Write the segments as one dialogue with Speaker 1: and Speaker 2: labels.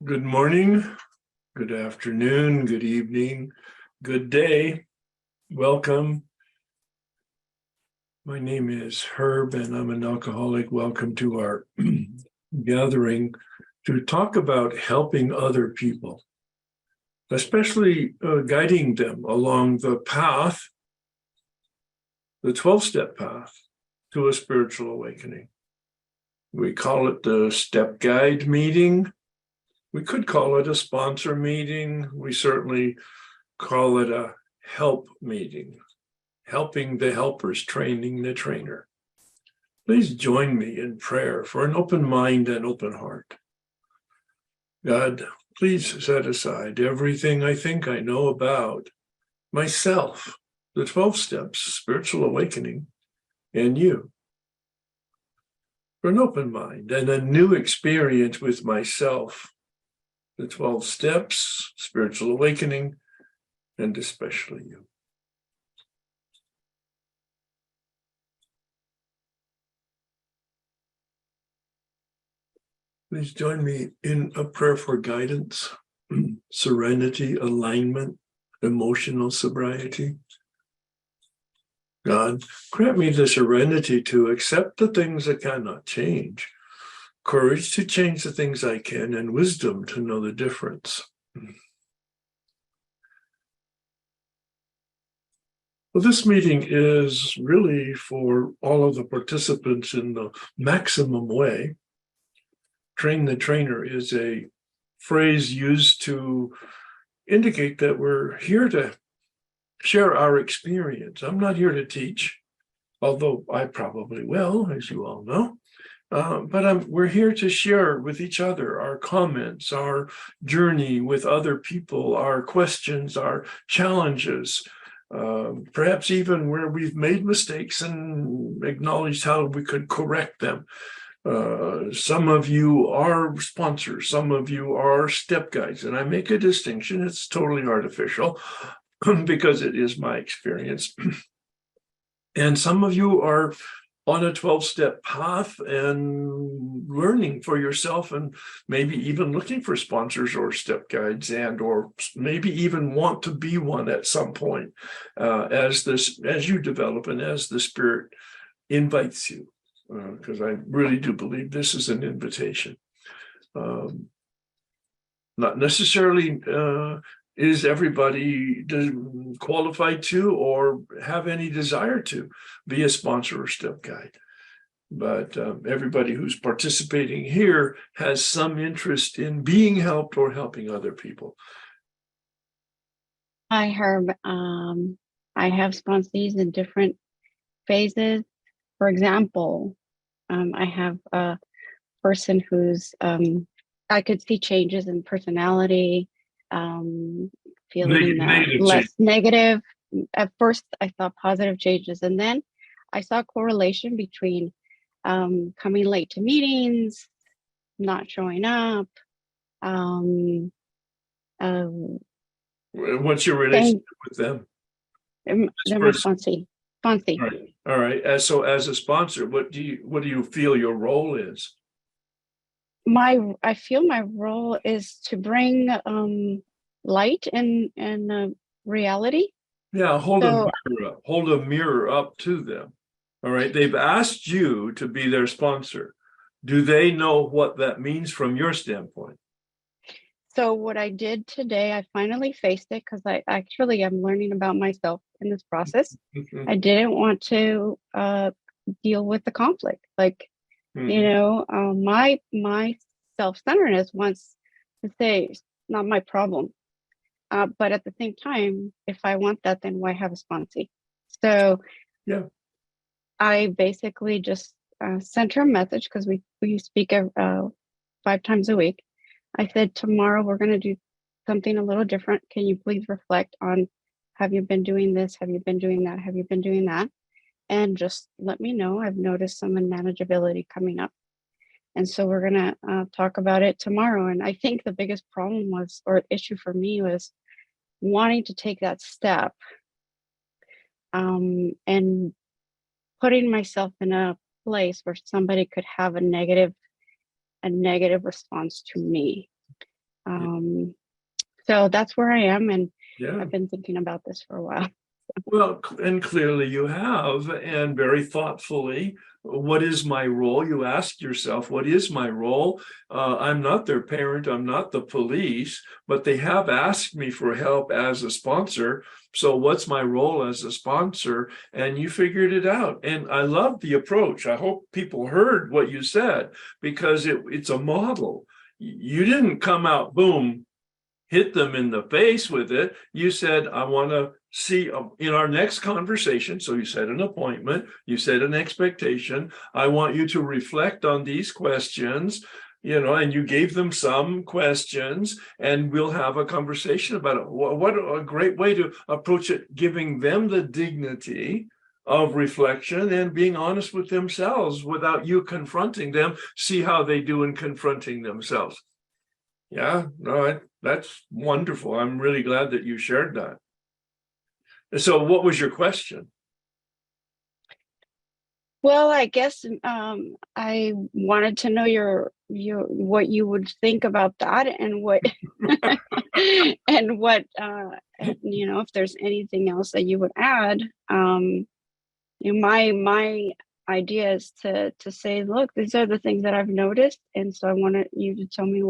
Speaker 1: Good morning, good afternoon, good evening, good day. Welcome. My name is Herb and I'm an alcoholic. Welcome to our gathering to talk about helping other people, especially guiding them along the path, the 12-step path to a spiritual awakening. We call it the Step Guide meeting. We could call it a sponsor meeting. We certainly call it a help meeting, helping the helpers, training the trainer. Please join me in prayer for an open mind and open heart. God, please set aside everything I think I know about myself, the 12 steps, spiritual awakening, and you. For an open mind and a new experience with myself, the 12 steps, spiritual awakening, and especially you. Please join me in a prayer for guidance, serenity, alignment, emotional sobriety. God, grant me the serenity to accept the things I cannot change, courage to change the things I can, and wisdom to know the difference. Well, this meeting is really for all of the participants in the maximum way. Train the trainer is a phrase used to indicate that we're here to share our experience. I'm not here to teach, although I probably will, as you all know. But we're here to share with each other our comments, our journey with other people, our questions, our challenges, perhaps even where we've made mistakes and acknowledged how we could correct them. Some of you are sponsors, some of you are step guides, and I make a distinction. It's totally artificial because it is my experience. And some of you are on a 12-step path and learning for yourself, and maybe even looking for sponsors or step guides, and or maybe even want to be one at some point as you develop and as the Spirit invites you, because I really do believe this is an invitation. Not necessarily is everybody qualified to or have any desire to be a sponsor or step guide. But everybody who's participating here has some interest in being helped or helping other people.
Speaker 2: Hi, Herb. I have sponsees in different phases. For example, I have a person who's, I could see changes in personality, feeling less negative. At first, I saw positive changes, and then I saw a correlation between coming late to meetings, not showing up.
Speaker 1: What's your relationship with them?
Speaker 2: They're my sponsee.
Speaker 1: All right. So as a sponsor, what do you feel your role is?
Speaker 2: I feel my role is to bring light and reality.
Speaker 1: Yeah, hold a mirror up to them. All right. They've asked you to be their sponsor. Do they know what that means from your standpoint?
Speaker 2: So what I did today, I finally faced it because I actually am learning about myself in this process. I didn't want to deal with the conflict. Like, my self-centeredness wants to say it's not my problem. But at the same time, if I want that, then why have a sponsee? So
Speaker 1: yeah,
Speaker 2: I basically just sent her a message because we speak 5 times a week. I said, tomorrow we're going to do something a little different. Can you please reflect on, have you been doing this? Have you been doing that? Have you been doing that? And just let me know. I've noticed some unmanageability coming up. And so we're going to talk about it tomorrow. And I think the biggest problem was, or issue for me, was wanting to take that step and putting myself in a place where somebody could have a negative response to me. So that's where I am, and
Speaker 1: Yeah.
Speaker 2: I've been thinking about this for a while.
Speaker 1: Well, and clearly you have, and very thoughtfully. What is my role? You ask yourself, what is my role? I'm not their parent, I'm not the police, but they have asked me for help as a sponsor. So, what's my role as a sponsor? And you figured it out. And I love the approach. I hope people heard what you said, because it's a model. You didn't come out, boom, hit them in the face with it. You said, I want to see in our next conversation. So you set an appointment, you set an expectation. I want you to reflect on these questions, and you gave them some questions, and we'll have a conversation about it. What a great way to approach it, giving them the dignity of reflection and being honest with themselves without you confronting them. See how they do in confronting themselves. Yeah, no, that's wonderful. I'm really glad that you shared that. So what was your question?
Speaker 2: Well, I guess I wanted to know your what you would think about that, and what and what if there's anything else that you would add. My idea is to say, look, these are the things that I've noticed, and so I wanted you to tell me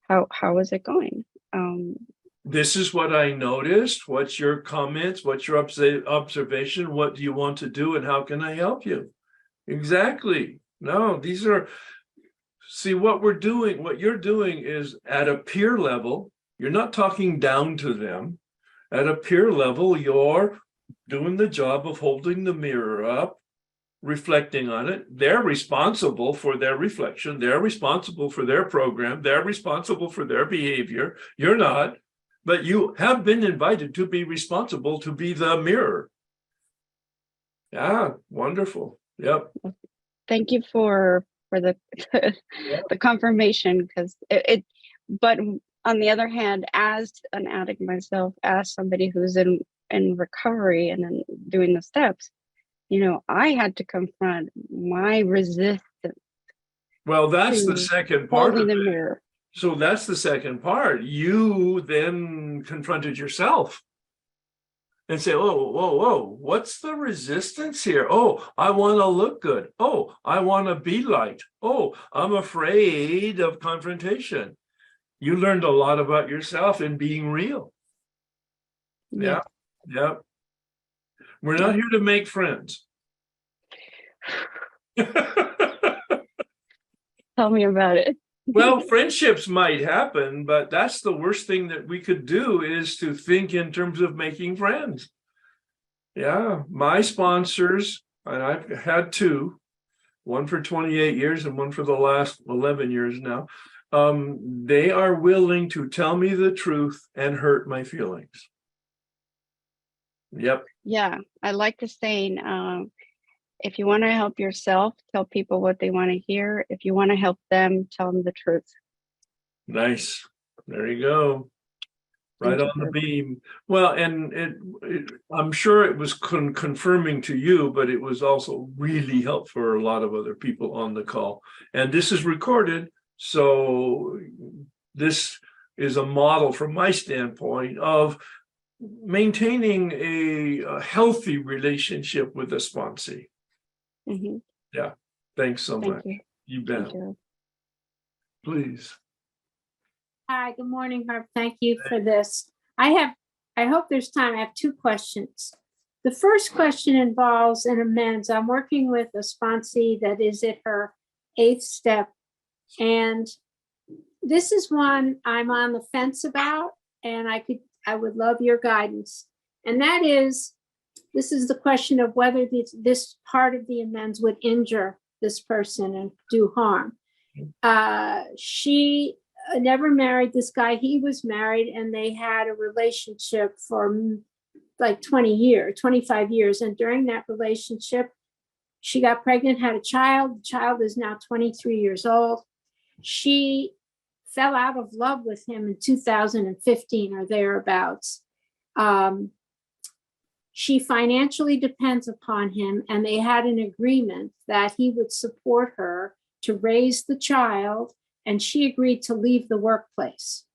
Speaker 2: how is it going.
Speaker 1: This is what I noticed. What's your comments? What's your observation? What do you want to do, and how can I help you? Exactly. No, see what we're doing. What you're doing is at a peer level. You're not talking down to them. At a peer level, you're doing the job of holding the mirror up, reflecting on it. They're responsible for their reflection. They're responsible for their program. They're responsible for their behavior. You're not. But you have been invited to be responsible, to be the mirror. Yeah, wonderful. Yep.
Speaker 2: Thank you for the the confirmation, because but on the other hand, as an addict myself, as somebody who's in recovery and then doing the steps, I had to confront my resistance.
Speaker 1: Well, that's the second part
Speaker 2: holding
Speaker 1: of
Speaker 2: the
Speaker 1: it.
Speaker 2: mirror.
Speaker 1: So that's the second part. You then confronted yourself and say, oh, whoa, what's the resistance here? Oh, I want to look good. Oh, I want to be liked. Oh, I'm afraid of confrontation. You learned a lot about yourself in being real. Yeah. We're not here to make friends.
Speaker 2: Tell me about it.
Speaker 1: Well, friendships might happen, but that's the worst thing that we could do, is to think in terms of making friends. Yeah, my sponsors, and I've had two, one for 28 years and one for the last 11 years now. They are willing to tell me the truth and hurt my feelings. Yep.
Speaker 2: Yeah, I like the saying, if you want to help yourself, tell people what they want to hear. If you want to help them, tell them the truth.
Speaker 1: Nice. There you go. Right on the beam. Well, and I'm sure it was confirming to you, but it was also really helpful for a lot of other people on the call. And this is recorded, so this is a model from my standpoint of maintaining a healthy relationship with a sponsee.
Speaker 2: Mm-hmm.
Speaker 1: Yeah. Thanks so much. You bet.
Speaker 2: Thank you.
Speaker 1: Please.
Speaker 3: Hi, good morning, Herb. Thank you for this. I hope there's time. I have two questions. The first question involves an amends. I'm working with a sponsee that is at her 8th step, and this is one I'm on the fence about, and I would love your guidance. And that is, this is the question of whether this part of the amends would injure this person and do harm. She never married this guy. He was married, and they had a relationship for like 25 years. And during that relationship, she got pregnant, had a child. The child is now 23 years old. She fell out of love with him in 2015 or thereabouts. She financially depends upon him, and they had an agreement that he would support her to raise the child and she agreed to leave the workplace.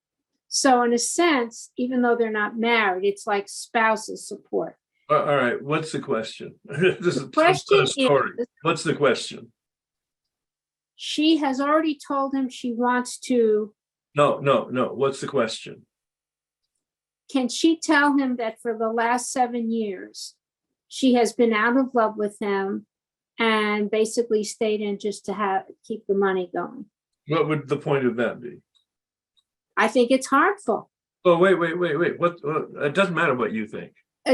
Speaker 3: So in a sense, even though they're not married, it's like spousal support.
Speaker 1: All right, what's the question? This is
Speaker 3: question
Speaker 1: a story.
Speaker 3: is-
Speaker 1: What's the question?
Speaker 3: She has already told him she wants to.
Speaker 1: No. What's the question?
Speaker 3: Can she tell him that for the last 7 years, she has been out of love with him and basically stayed in just to keep the money going?
Speaker 1: What would the point of that be?
Speaker 3: I think it's harmful.
Speaker 1: Oh, wait. What? It doesn't matter what you think.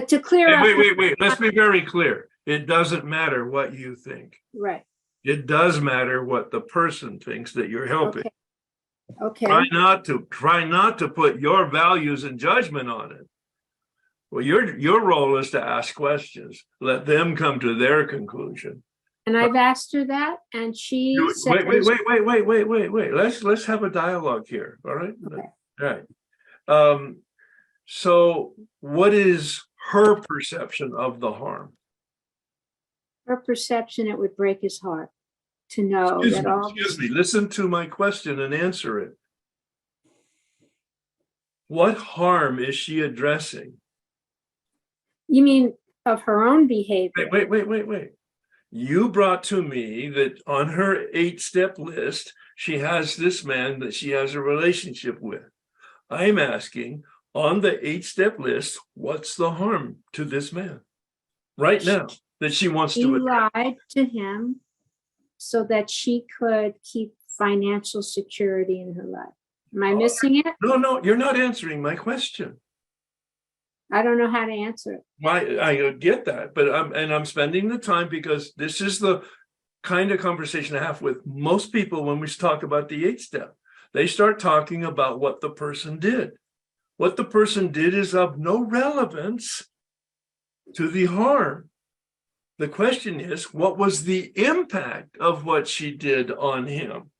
Speaker 3: To clear up.
Speaker 1: Wait. Let's be very clear. It doesn't matter what you think.
Speaker 3: Right.
Speaker 1: It does matter what the person thinks that you're helping.
Speaker 3: Okay.
Speaker 1: Try not to put your values and judgment on it. Well, your role is to ask questions. Let them come to their conclusion.
Speaker 3: And I've asked her that, and she said.
Speaker 1: Wait. Let's have a dialogue here. All right.
Speaker 3: Okay.
Speaker 1: All right. So what is her perception of the harm?
Speaker 3: Her perception, it would break his heart to know that all.
Speaker 1: Excuse me, listen to my question and answer it. What harm is she addressing?
Speaker 3: You mean of her own behavior?
Speaker 1: Wait. You brought to me that on her 8-step list, she has this man that she has a relationship with. I'm asking, on the 8-step list, what's the harm to this man right now that she wants
Speaker 3: She
Speaker 1: to address?
Speaker 3: lied to him so that she could keep financial security in her life. Am I missing it?
Speaker 1: No, you're not answering my question.
Speaker 3: I don't know how to answer it.
Speaker 1: Why, I get that, but I'm spending the time because this is the kind of conversation I have with most people when we talk about the 8-step. They start talking about what the person did. What the person did is of no relevance to the harm. The question is, what was the impact of what she did on him?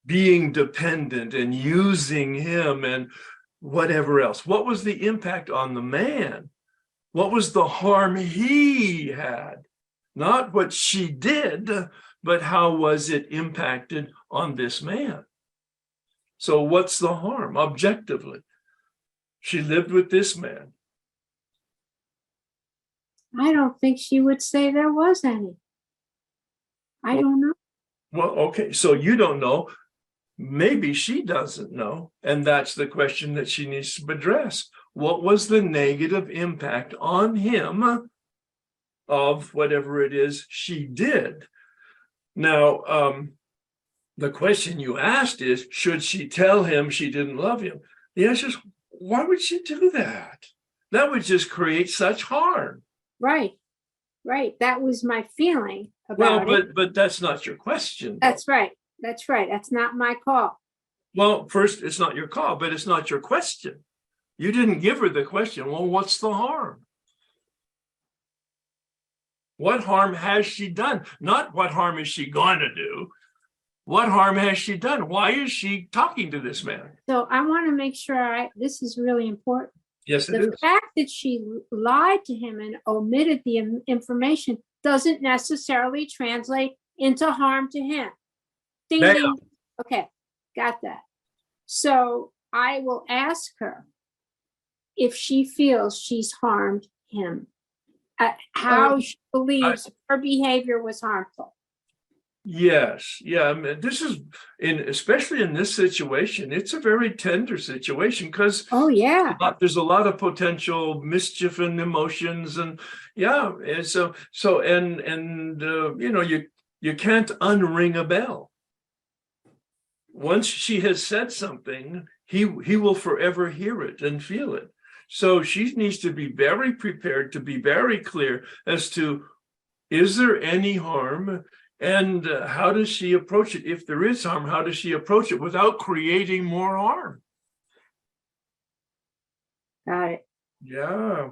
Speaker 1: Being dependent and using him and whatever else. What was the impact on the man? What was the harm he had? Not what she did, but how was it impacted on this man? So what's the harm objectively? She lived with this man.
Speaker 3: I don't think she would say there was any. I don't know.
Speaker 1: Well, okay, so you don't know. Maybe she doesn't know. And that's the question that she needs to address. What was the negative impact on him of whatever it is she did? Now, the question you asked is, should she tell him she didn't love him? The answer is, why would she do that? That would just create such harm.
Speaker 3: Right. That was my feeling about it.
Speaker 1: But that's not your question. though.
Speaker 3: That's right. That's not my call.
Speaker 1: Well, first, it's not your call, but it's not your question. You didn't give her the question. Well, what's the harm? What harm has she done? Not what harm is she going to do? What harm has she done? Why is she talking to this man?
Speaker 3: So I want to make sure this is really important.
Speaker 1: Yes, it
Speaker 3: The
Speaker 1: is.
Speaker 3: fact that she lied to him and omitted the information doesn't necessarily translate into harm to him. Ding,
Speaker 1: Ma'am.
Speaker 3: ding. Okay, got that. So I will ask her if she feels she's harmed him, how she believes her behavior was harmful.
Speaker 1: Yes, yeah. I mean, this is especially in this situation. It's a very tender situation because
Speaker 3: Oh, yeah.
Speaker 1: there's a lot of potential mischief and emotions, and yeah, and so you know, you can't unring a bell. Once she has said something, he will forever hear it and feel it. So she needs to be very prepared to be very clear as to, is there any harm? And how does she approach it? If there is harm, how does she approach it without creating more harm?
Speaker 3: Got it.
Speaker 1: Yeah,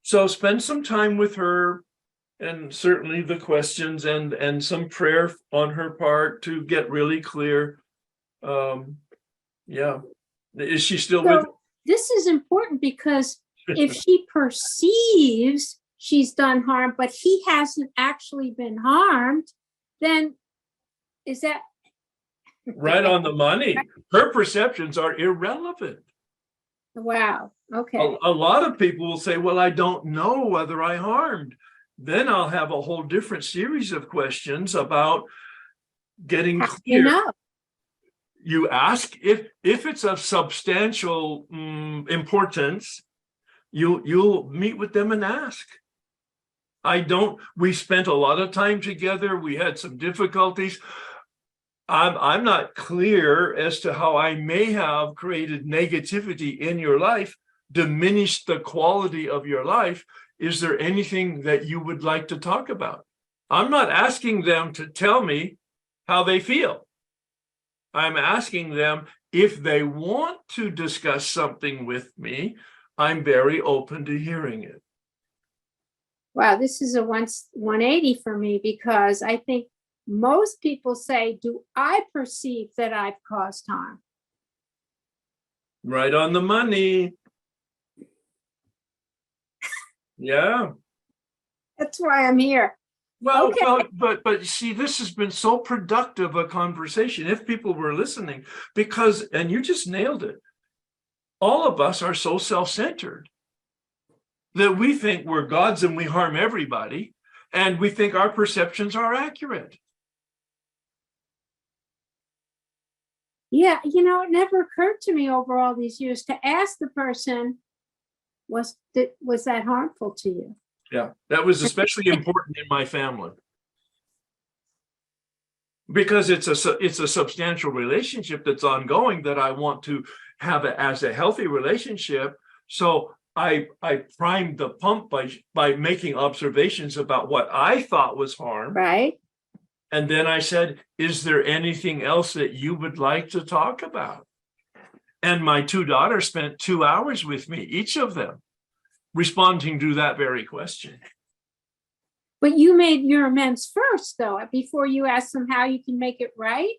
Speaker 1: so spend some time with her, and certainly the questions and some prayer on her part to get really clear. Yeah, is she still with?
Speaker 3: So this is important because if she perceives she's done harm, but he hasn't actually been harmed, then
Speaker 1: Right on the money. Her perceptions are irrelevant.
Speaker 3: Wow, okay.
Speaker 1: A lot of people will say, well, I don't know whether I harmed. Then I'll have a whole different series of questions about getting
Speaker 3: How do you
Speaker 1: clear.
Speaker 3: know?
Speaker 1: You ask if it's of substantial importance, you'll meet with them and ask. We spent a lot of time together. We had some difficulties. I'm not clear as to how I may have created negativity in your life, diminished the quality of your life. Is there anything that you would like to talk about? I'm not asking them to tell me how they feel. I'm asking them if they want to discuss something with me. I'm very open to hearing it.
Speaker 3: Wow, this is a 180 for me, because I think most people say, do I perceive that I've caused harm?
Speaker 1: Right on the money. Yeah.
Speaker 3: That's why I'm here.
Speaker 1: Well,
Speaker 3: Okay.
Speaker 1: but see, this has been so productive a conversation if people were listening, because, and you just nailed it, all of us are so self-centered that we think we're gods and we harm everybody, and we think our perceptions are accurate.
Speaker 3: Yeah, it never occurred to me over all these years to ask the person, was that harmful to you?
Speaker 1: Yeah, that was especially important in my family, because it's a substantial relationship that's ongoing that I want to have it as a healthy relationship. So I primed the pump by making observations about what I thought was harm.
Speaker 3: Right.
Speaker 1: And then I said, is there anything else that you would like to talk about? And my two daughters spent 2 hours with me, each of them, responding to that very question.
Speaker 3: But you made your amends first, though, before you asked them how you can make it right.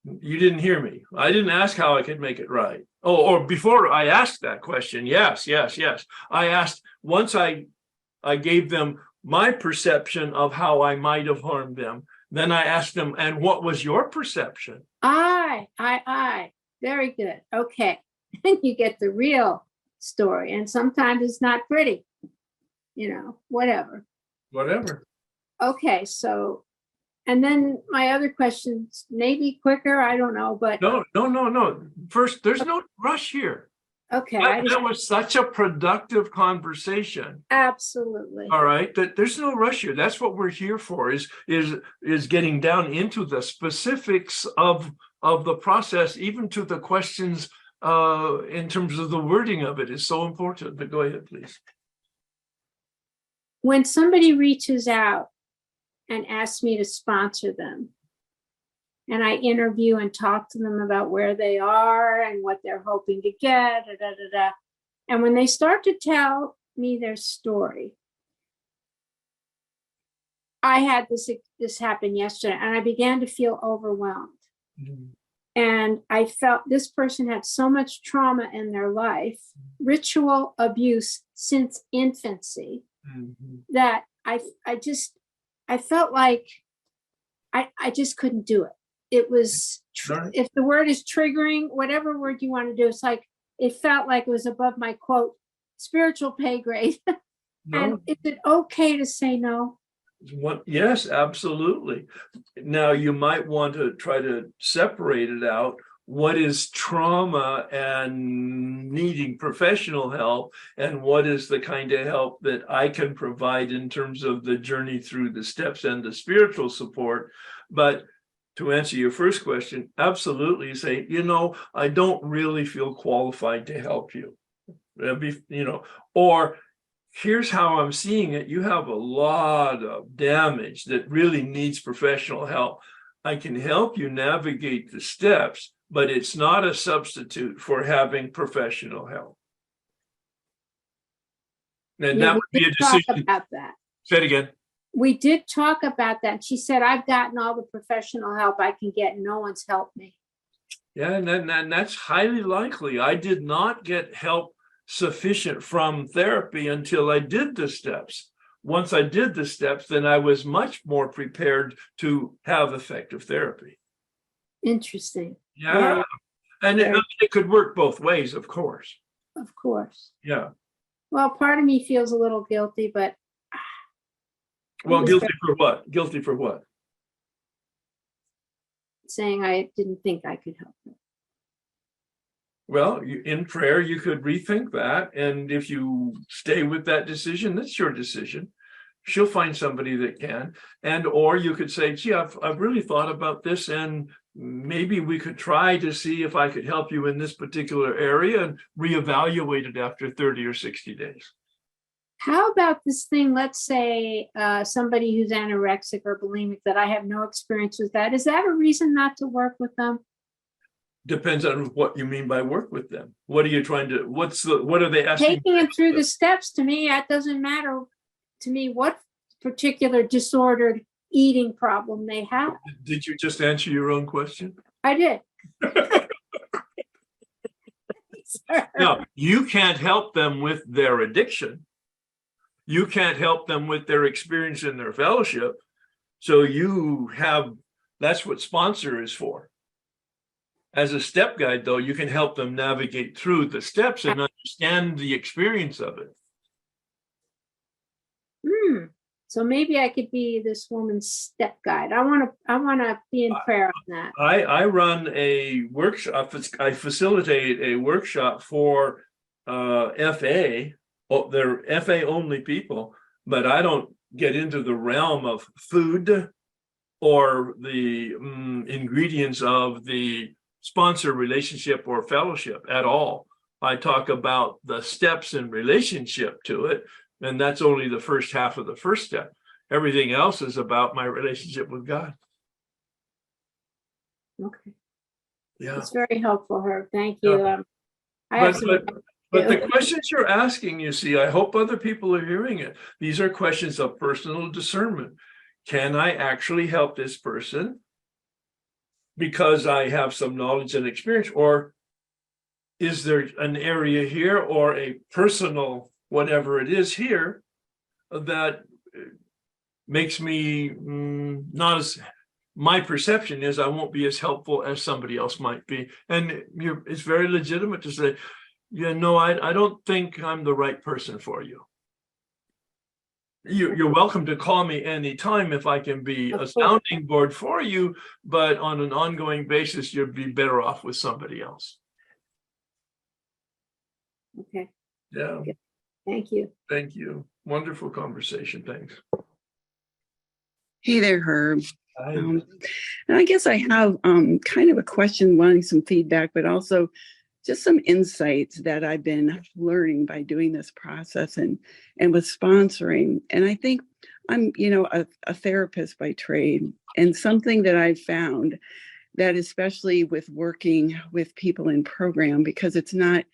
Speaker 1: You didn't hear me. I didn't ask how I could make it right. Oh, or before I asked that question, yes. I asked, once I gave them my perception of how I might have harmed them, then I asked them, and what was your perception?
Speaker 3: I. Very good. Okay. And you get the real story. And sometimes it's not pretty, whatever.
Speaker 1: Whatever.
Speaker 3: Okay. So, and then my other questions, maybe quicker, I don't know, but.
Speaker 1: No. First, there's no rush here.
Speaker 3: Okay.
Speaker 1: That was such a productive conversation.
Speaker 3: Absolutely.
Speaker 1: All right. There's no rush here. That's what we're here for, is getting down into the specifics of the process, even to the questions in terms of the wording of it is so important. But go ahead, please.
Speaker 3: When somebody reaches out and asks me to sponsor them, and I interview and talk to them about where they are and what they're hoping to get, and when they start to tell me their story, I had this happen yesterday, and I began to feel overwhelmed. Mm-hmm. And I felt this person had so much trauma in their life, ritual abuse since infancy, mm-hmm. that I felt like I just couldn't do it. It was, if the word is triggering, whatever word you want to do, it's like, it felt like it was above my, quote, spiritual pay grade. No. And is it okay to say no?
Speaker 1: Yes, absolutely. Now, you might want to try to separate it out. What is trauma and needing professional help, and what is the kind of help that I can provide in terms of the journey through the steps and the spiritual support? But to answer your first question, absolutely, you say, I don't really feel qualified to help you, or here's how I'm seeing it. You have a lot of damage that really needs professional help. I can help you navigate the steps, but it's not a substitute for having professional help. And that would be a decision.
Speaker 3: Talk about that.
Speaker 1: Say it again.
Speaker 3: We did talk about that. She said, I've gotten all the professional help I can get. No one's helped me.
Speaker 1: Yeah, and that's highly likely. I did not get help sufficient from therapy until I did the steps. Once I did the steps, then I was much more prepared to have effective therapy.
Speaker 3: Interesting.
Speaker 1: Yeah. And it could work both ways, of course.
Speaker 3: Of course.
Speaker 1: Yeah.
Speaker 3: Well, part of me feels a little guilty, but
Speaker 1: Well,
Speaker 3: was
Speaker 1: guilty for what? Guilty for what?
Speaker 3: saying I didn't think I could help her.
Speaker 1: Well, in prayer, you could rethink that. And if you stay with that decision, that's your decision. She'll find somebody that can. And or you could say, gee, I've really thought about this, and maybe we could try to see if I could help you in this particular area and reevaluate it after 30 or 60 days.
Speaker 3: How about this thing? Let's say somebody who's anorexic or bulimic that I have no experience with that. Is that a reason not to work with them?
Speaker 1: Depends on what you mean by work with them. What are you trying to, what are they asking?
Speaker 3: Taking them through the steps, to me, that doesn't matter to me what particular disordered eating problem they have.
Speaker 1: Did you just answer your own question?
Speaker 3: I did.
Speaker 1: No, you can't help them with their addiction. You can't help them with their experience in their fellowship. So that's what sponsor is for. As a step guide, though, you can help them navigate through the steps and understand the experience of it.
Speaker 3: So maybe I could be this woman's step guide. I want to be in prayer on that.
Speaker 1: I run a workshop. I facilitate a workshop for FA. They're FA only people, but I don't get into the realm of food or the ingredients of the sponsor relationship or fellowship at all. I talk about the steps in relationship to it, and that's only the first half of the first step. Everything else is about my relationship with God.
Speaker 3: Okay.
Speaker 1: Yeah.
Speaker 3: It's very helpful, Herb. Thank you.
Speaker 1: Yeah. But the questions you're asking, you see, I hope other people are hearing it. These are questions of personal discernment. Can I actually help this person because I have some knowledge and experience? Or is there an area here or a personal whatever it is here that makes me not as, my perception is I won't be as helpful as somebody else might be. And it's very legitimate to say, yeah, no, I don't think I'm the right person for you. You're welcome to call me anytime if I can be a sounding board for you, but on an ongoing basis, you'd be better off with somebody else.
Speaker 3: Okay.
Speaker 1: Yeah.
Speaker 3: Okay. Thank you.
Speaker 1: Thank you. Wonderful conversation. Thanks.
Speaker 4: Hey there, Herb.
Speaker 1: Hi.
Speaker 4: And I guess I have kind of a question, wanting some feedback, but also just some insights that I've been learning by doing this process and with sponsoring. And I think I'm, a therapist by trade, and something that I've found that especially with working with people in program, because it's not,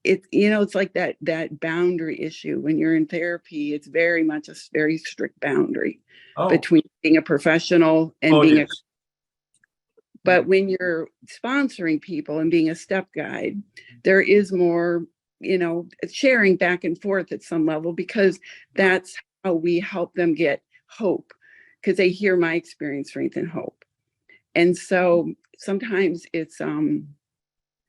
Speaker 4: it's like that boundary issue. When you're in therapy, it's very much a very strict boundary between being a professional and being
Speaker 1: yes.
Speaker 4: But when you're sponsoring people and being a step guide, there is more, sharing back and forth at some level, because that's how we help them get hope, because they hear my experience, strength, and hope. And so sometimes it's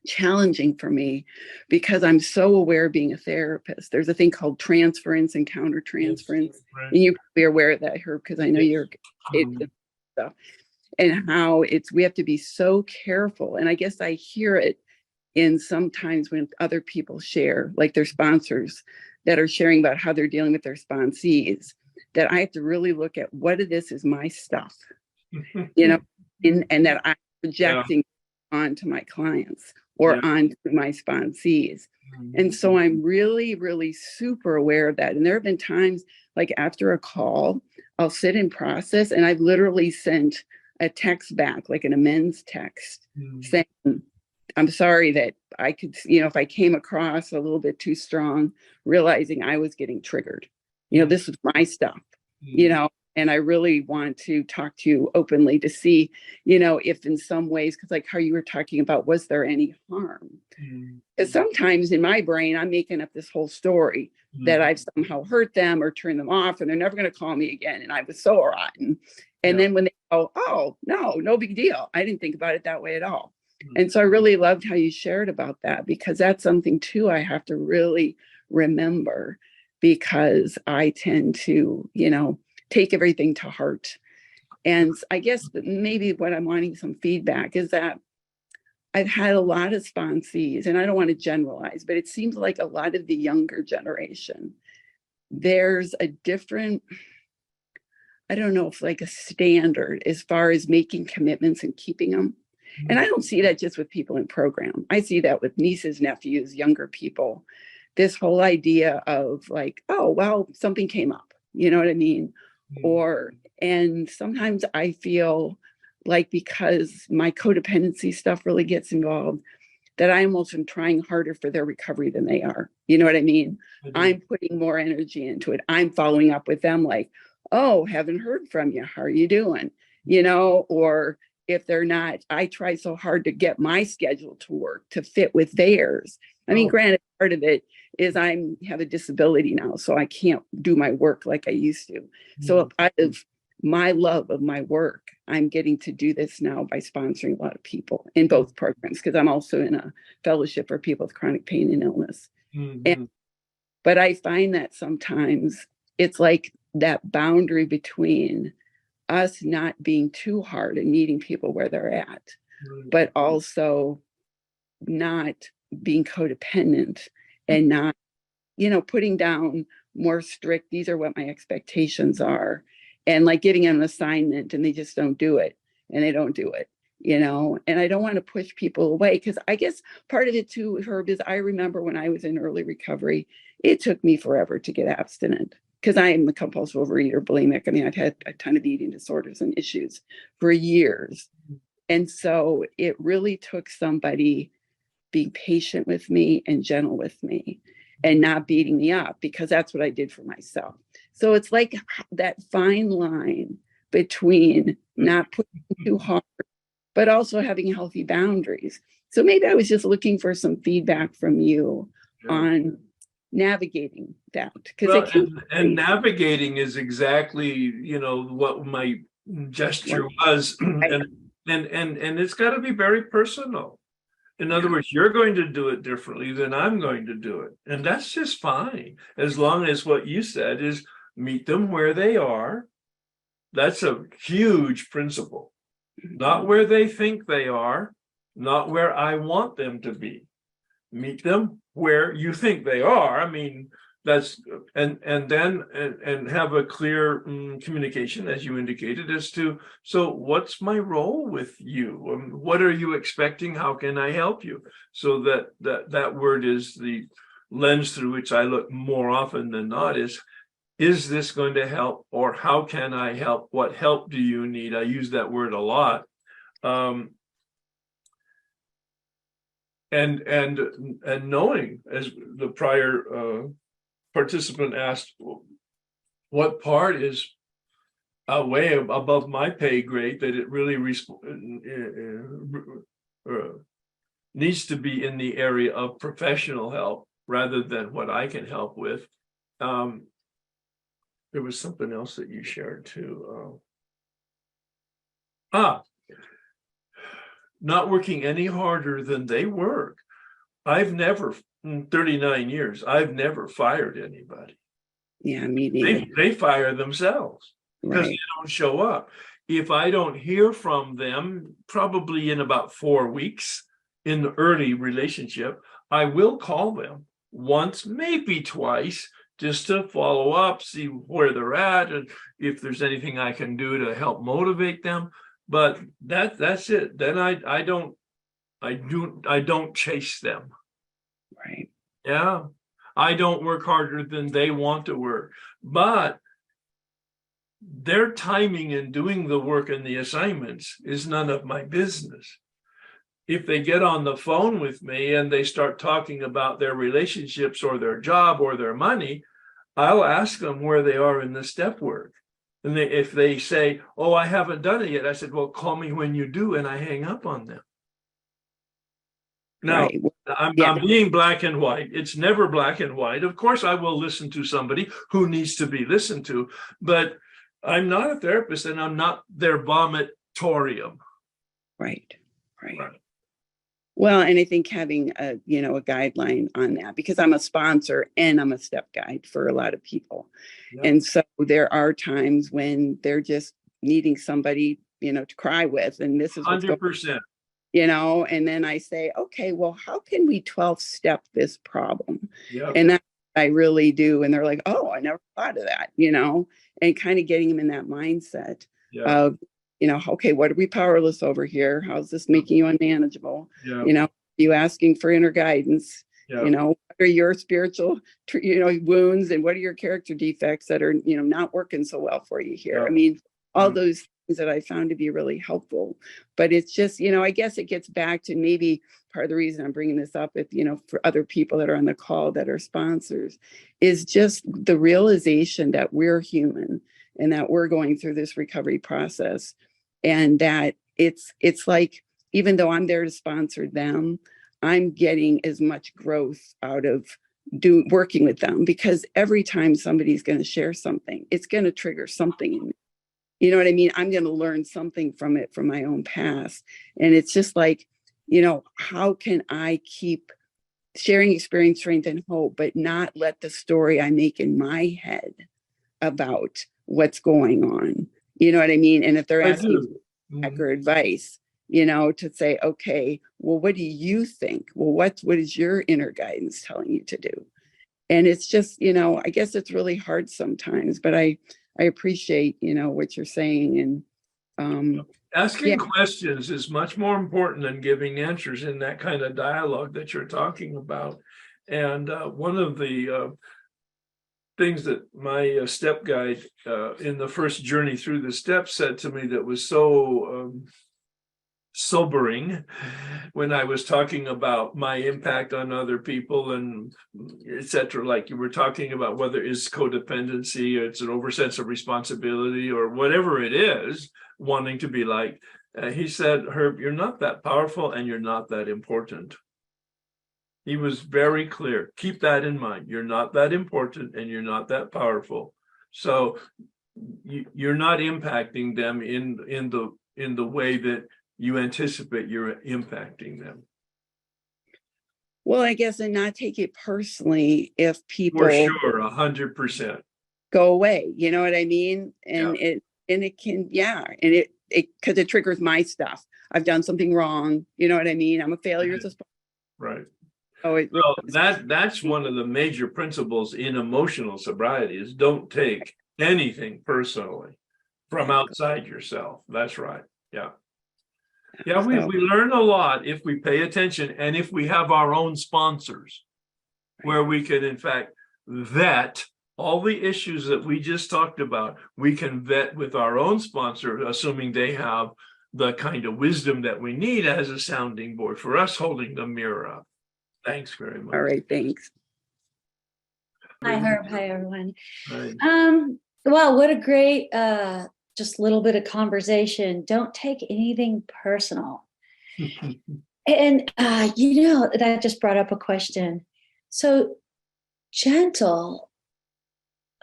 Speaker 4: challenging for me because I'm so aware of being a therapist. There's a thing called transference and countertransference.
Speaker 1: Yes, right.
Speaker 4: And you're probably aware of that, Herb, because I know you're stuff. And how we have to be so careful. And I guess I hear it in sometimes when other people share, like their sponsors that are sharing about how they're dealing with their sponsees, that I have to really look at what of this is my stuff, and that I'm projecting onto my clients or onto my sponsees. And so I'm really, really super aware of that. And there have been times, like after a call, I'll sit and process, and I've literally sent a text back, like an amends text, saying, I'm sorry that I could, if I came across a little bit too strong, realizing I was getting triggered. This was my stuff, and I really want to talk to you openly to see, if in some ways, because like how you were talking about, was there any harm? Because sometimes in my brain, I'm making up this whole story that I've somehow hurt them or turned them off, and they're never going to call me again. And I was so rotten. And then when they oh, no big deal. I didn't think about it that way at all. And so I really loved how you shared about that, because that's something too I have to really remember, because I tend to, take everything to heart. And I guess maybe what I'm wanting some feedback is that I've had a lot of sponsees, and I don't want to generalize, but it seems like a lot of the younger generation, there's a different, I don't know if like a standard as far as making commitments and keeping them. And I don't see that just with people in program. I see that with nieces, nephews, younger people. This whole idea of like, oh, well, something came up, you know what I mean? And sometimes I feel like, because my codependency stuff really gets involved, that I almost am trying harder for their recovery than they are. You know what I mean? I'm putting more energy into it. I'm following up with them like, oh, haven't heard from you. How are you doing? Or if they're not, I try so hard to get my schedule to work to fit with theirs. I mean, granted, part of it is I have a disability now, so I can't do my work like I used to. So out of my love of my work, I'm getting to do this now by sponsoring a lot of people in both programs, because I'm also in a fellowship for people with chronic pain and illness. But I find that sometimes it's like that boundary between us not being too hard and meeting people where they're at, but also not being codependent and not, putting down more strict, these are what my expectations are, and like giving them an assignment and they just don't do it, and they don't do it, and I don't want to push people away, because I guess part of it too, Herb, is I remember when I was in early recovery, it took me forever to get abstinent, because I am a compulsive overeater, bulimic. I mean, I've had a ton of eating disorders and issues for years. And so it really took somebody being patient with me and gentle with me and not beating me up, because that's what I did for myself. So it's like that fine line between not pushing too hard, but also having healthy boundaries. So maybe I was just looking for some feedback from you on navigating that, because
Speaker 1: and navigating is exactly what my gesture was, and it's got to be very personal. In other words, you're going to do it differently than I'm going to do it, and that's just fine, as long as what you said is meet them where they are. That's a huge principle. Not where they think they are, not where I want them to be. Meet them where you think they are. I mean, that's and then have a clear communication, as you indicated, as to, so what's my role with you? What are you expecting? How can I help you? So that word is the lens through which I look more often than not, is this going to help, or how can I help? What help do you need? I use that word a lot. And knowing, as the prior participant asked, what part is way above my pay grade, that it really needs to be in the area of professional help rather than what I can help with. There was something else that you shared too. Not working any harder than they work. I've never, in 39 years, I've never fired anybody.
Speaker 4: Yeah, me neither.
Speaker 1: They fire themselves because
Speaker 4: Right.
Speaker 1: they don't show up. If I don't hear from them, probably in about 4 weeks in the early relationship, I will call them once, maybe twice, just to follow up, see where they're at, and if there's anything I can do to help motivate them. But that's it. Then I don't chase them.
Speaker 4: Right.
Speaker 1: Yeah. I don't work harder than they want to work. But their timing in doing the work and the assignments is none of my business. If they get on the phone with me and they start talking about their relationships or their job or their money, I'll ask them where they are in the step work. And if they say, oh, I haven't done it yet, I said, well, call me when you do, and I hang up on them. Now,
Speaker 4: Right.
Speaker 1: I'm being black and white. It's never black and white. Of course, I will listen to somebody who needs to be listened to, but I'm not a therapist and I'm not their vomitorium.
Speaker 4: Right. Right.
Speaker 1: Right.
Speaker 4: Well, and I think having a, a guideline on that, because I'm a sponsor and I'm a step guide for a lot of people.
Speaker 1: Yeah.
Speaker 4: And so there are times when they're just needing somebody, to cry with, and this is what's going,
Speaker 1: 100%.
Speaker 4: and then I say, okay, well, how can we 12-step this problem?
Speaker 1: Yeah.
Speaker 4: And that I really do. And they're like, oh, I never thought of that, and kind of getting them in that mindset
Speaker 1: Yeah.
Speaker 4: of, okay, what are we powerless over here? How's this making you unmanageable?
Speaker 1: Yeah.
Speaker 4: You asking for inner guidance?
Speaker 1: Yeah.
Speaker 4: What are your spiritual, wounds, and what are your character defects that are, not working so well for you here?
Speaker 1: Yeah.
Speaker 4: I mean, all
Speaker 1: Mhm.
Speaker 4: those things that I found to be really helpful. But it's just, I guess it gets back to maybe part of the reason I'm bringing this up, if, for other people that are on the call that are sponsors, is just the realization that we're human and that we're going through this recovery process, and that it's like, even though I'm there to sponsor them, I'm getting as much growth out of working with them, because every time somebody's going to share something, it's going to trigger something in me. You know what I mean? I'm going to learn something from it, from my own past. And it's just like, how can I keep sharing experience, strength, and hope, but not let the story I make in my head about what's going on? You know what I mean? And if they're
Speaker 1: I
Speaker 4: asking
Speaker 1: do.
Speaker 4: feedback
Speaker 1: Mhm.
Speaker 4: or advice, to say, okay, well, what do you think? Well, what is your inner guidance telling you to do? And it's just, I guess it's really hard sometimes, but I appreciate, what you're saying. And
Speaker 1: Asking
Speaker 4: yeah.
Speaker 1: questions is much more important than giving answers in that kind of dialogue that you're talking about. And one of the things that my step guide in the first journey through the steps said to me that was so sobering when I was talking about my impact on other people and etc. Like you were talking about, whether it's codependency, or it's an oversense of responsibility, or whatever it is, wanting to be like, he said, Herb, you're not that powerful and you're not that important. He was very clear. Keep that in mind. You're not that important and you're not that powerful. So you're not impacting them in the way that you anticipate you're impacting them.
Speaker 4: Well, I guess, and not take it personally if people
Speaker 1: For sure, 100%.
Speaker 4: go away. You know what I mean? And it can, and it because it triggers my stuff. I've done something wrong. You know what I mean? I'm a failure as a sponsor.
Speaker 1: Right.
Speaker 4: Oh,
Speaker 1: Well, that's one of the major principles in emotional sobriety, is don't take anything personally from outside yourself. That's right. Yeah. Yeah, we learn a lot if we pay attention, and if we have our own sponsors, where we can, in fact, vet all the issues that we just talked about. We can vet with our own sponsor, assuming they have the kind of wisdom that we need as a sounding board for us, holding the mirror up. Thanks very much.
Speaker 4: All right, thanks.
Speaker 5: Hi, Herb. Hi, everyone.
Speaker 1: Right.
Speaker 5: Well, what a great just little bit of conversation. Don't take anything personal. And that just brought up a question. So gentle,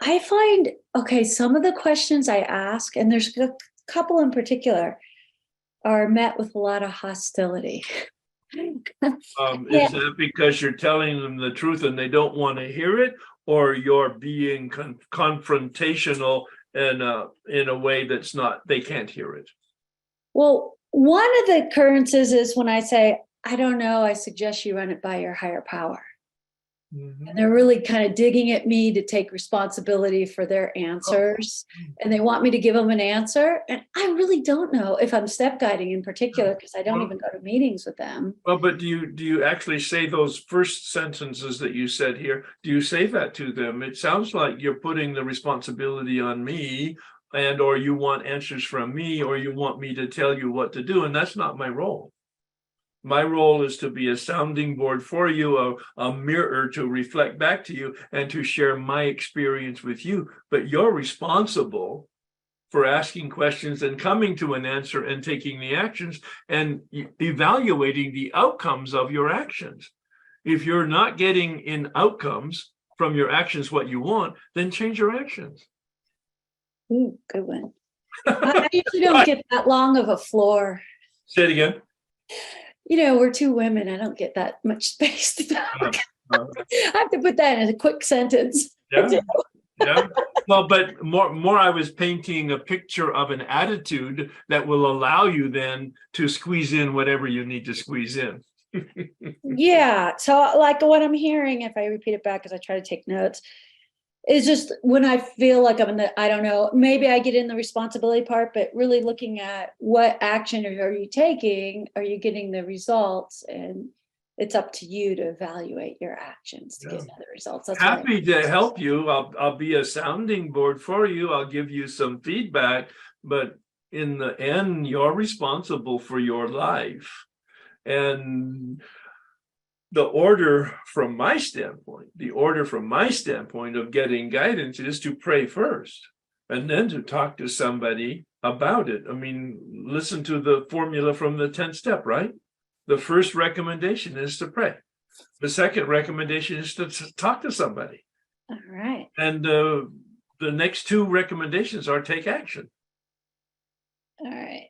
Speaker 5: I find, okay, some of the questions I ask, and there's a couple in particular, are met with a lot of hostility.
Speaker 1: Is that because you're telling them the truth and they don't want to hear it, or you're being confrontational in a way that's not, they can't hear it?
Speaker 5: Well, one of the occurrences is when I say, I don't know, I suggest you run it by your higher power.
Speaker 1: Mhm.
Speaker 5: And they're really kind of digging at me to take responsibility for their answers. And they want me to give them an answer. And I really don't know if I'm step guiding in particular, because I don't even go to meetings with them.
Speaker 1: Well, but do you actually say those first sentences that you said here? Do you say that to them? It sounds like you're putting the responsibility on me, and or you want answers from me, or you want me to tell you what to do, and that's not my role. My role is to be a sounding board for you, a mirror to reflect back to you and to share my experience with you. But you're responsible for asking questions and coming to an answer and taking the actions and evaluating the outcomes of your actions. If you're not getting in outcomes from your actions what you want, then change your actions.
Speaker 5: Ooh, good one. I usually don't get that long of a floor.
Speaker 1: Say it again.
Speaker 5: You know, we're two women. I don't get that much space to talk.
Speaker 1: Uh,
Speaker 5: I have to put that in a quick sentence.
Speaker 1: Yeah, yeah. Well, but more, I was painting a picture of an attitude that will allow you then to squeeze in whatever you need to squeeze in.
Speaker 5: Yeah. So, like, what I'm hearing, if I repeat it back, because I try to take notes, is just when I feel like I'm in the, I don't know, maybe I get in the responsibility part, but really looking at what action are you taking? Are you getting the results? And it's up to you to evaluate your actions to get the results. That's what I-
Speaker 1: Happy to help you. I'll be a sounding board for you. I'll give you some feedback, but in the end, you're responsible for your life. And the order from my standpoint of getting guidance is to pray first and then to talk to somebody about it. I mean, listen to the formula from the 10th step, right? The first recommendation is to pray. The second recommendation is to talk to somebody.
Speaker 5: All right.
Speaker 1: And the next two recommendations are take action.
Speaker 5: All right.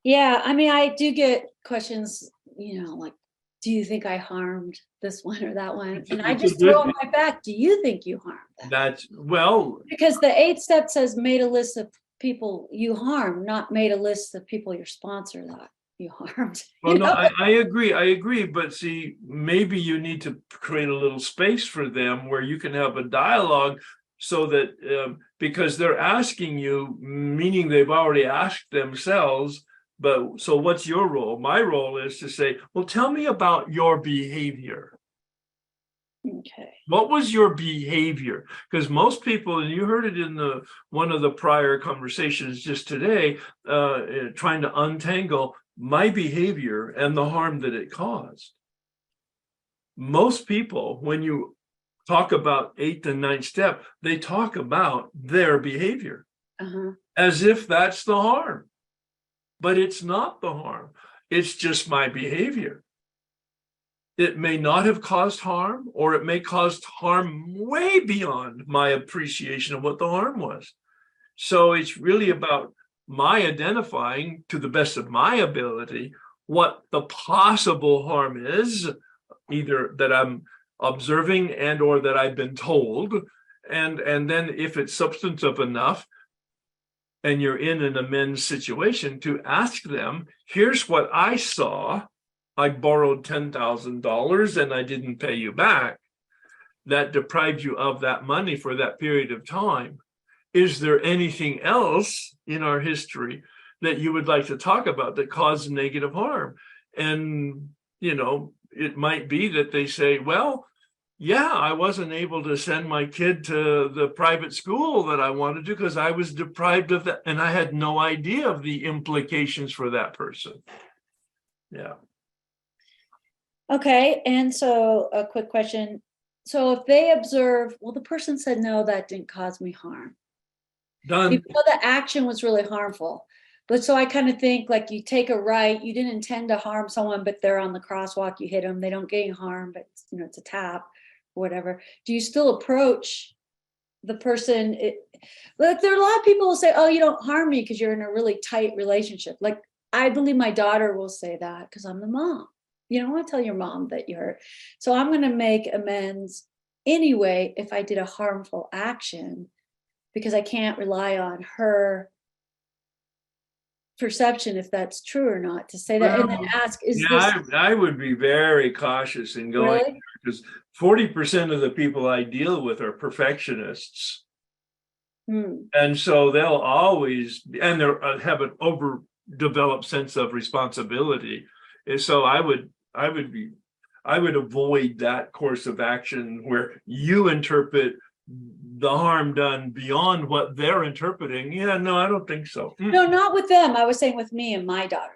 Speaker 5: Yeah. I mean, I do get questions, you know, like, do you think I harmed this one or that one? And I just throw on my back, do you think you harmed them?
Speaker 1: That's, well,
Speaker 5: Because the 8th step says made a list of people you harmed, not made a list of people your sponsor that you harmed.
Speaker 1: well,
Speaker 5: you
Speaker 1: no,
Speaker 5: know?
Speaker 1: I agree. But see, maybe you need to create a little space for them where you can have a dialogue so that, because they're asking you, meaning they've already asked themselves, but so what's your role? My role is to say, well, tell me about your behavior.
Speaker 5: Okay.
Speaker 1: What was your behavior? Because most people, and you heard it in one of the prior conversations just today, trying to untangle my behavior and the harm that it caused. Most people, when you talk about 8th and 9th step, they talk about their behavior as if that's the harm. But it's not the harm. It's just my behavior. It may not have caused harm, or it may cause harm way beyond my appreciation of what the harm was. So it's really about my identifying, to the best of my ability, what the possible harm is, either that I'm observing and or that I've been told. And then if it's substantive enough, and you're in an amends situation, to ask them, here's what I saw. I borrowed $10,000 and I didn't pay you back. That deprived you of that money for that period of time. Is there anything else in our history that you would like to talk about that caused negative harm? And, you know, it might be that they say, well, yeah, I wasn't able to send my kid to the private school that I wanted to because I was deprived of that. And I had no idea of the implications for that person. Yeah.
Speaker 5: Okay. And so a quick question. So if they observe, well, the person said, no, that didn't cause me harm.
Speaker 1: Done.
Speaker 5: Even though the action was really harmful. But so I kind of think like you take a right, you didn't intend to harm someone, but they're on the crosswalk, you hit them, they don't get any harm, but you know, it's a tap. Whatever, do you still approach the person? Like there are a lot of people who say, oh, you don't harm me because you're in a really tight relationship. Like I believe my daughter will say that because I'm the mom. You don't want to tell your mom that you hurt. So I'm going to make amends anyway if I did a harmful action, because I can't rely on her perception if that's true or not to say that.
Speaker 1: Well,
Speaker 5: and then ask, is
Speaker 1: yeah,
Speaker 5: this
Speaker 1: I would be very cautious in going
Speaker 5: really?
Speaker 1: because 40% of the people I deal with are perfectionists. And so they'll always, and they have an overdeveloped sense of responsibility. And so I would avoid that course of action where you interpret the harm done beyond what they're interpreting. Yeah, no, I don't think so.
Speaker 5: No, not with them. I was saying with me and my daughter.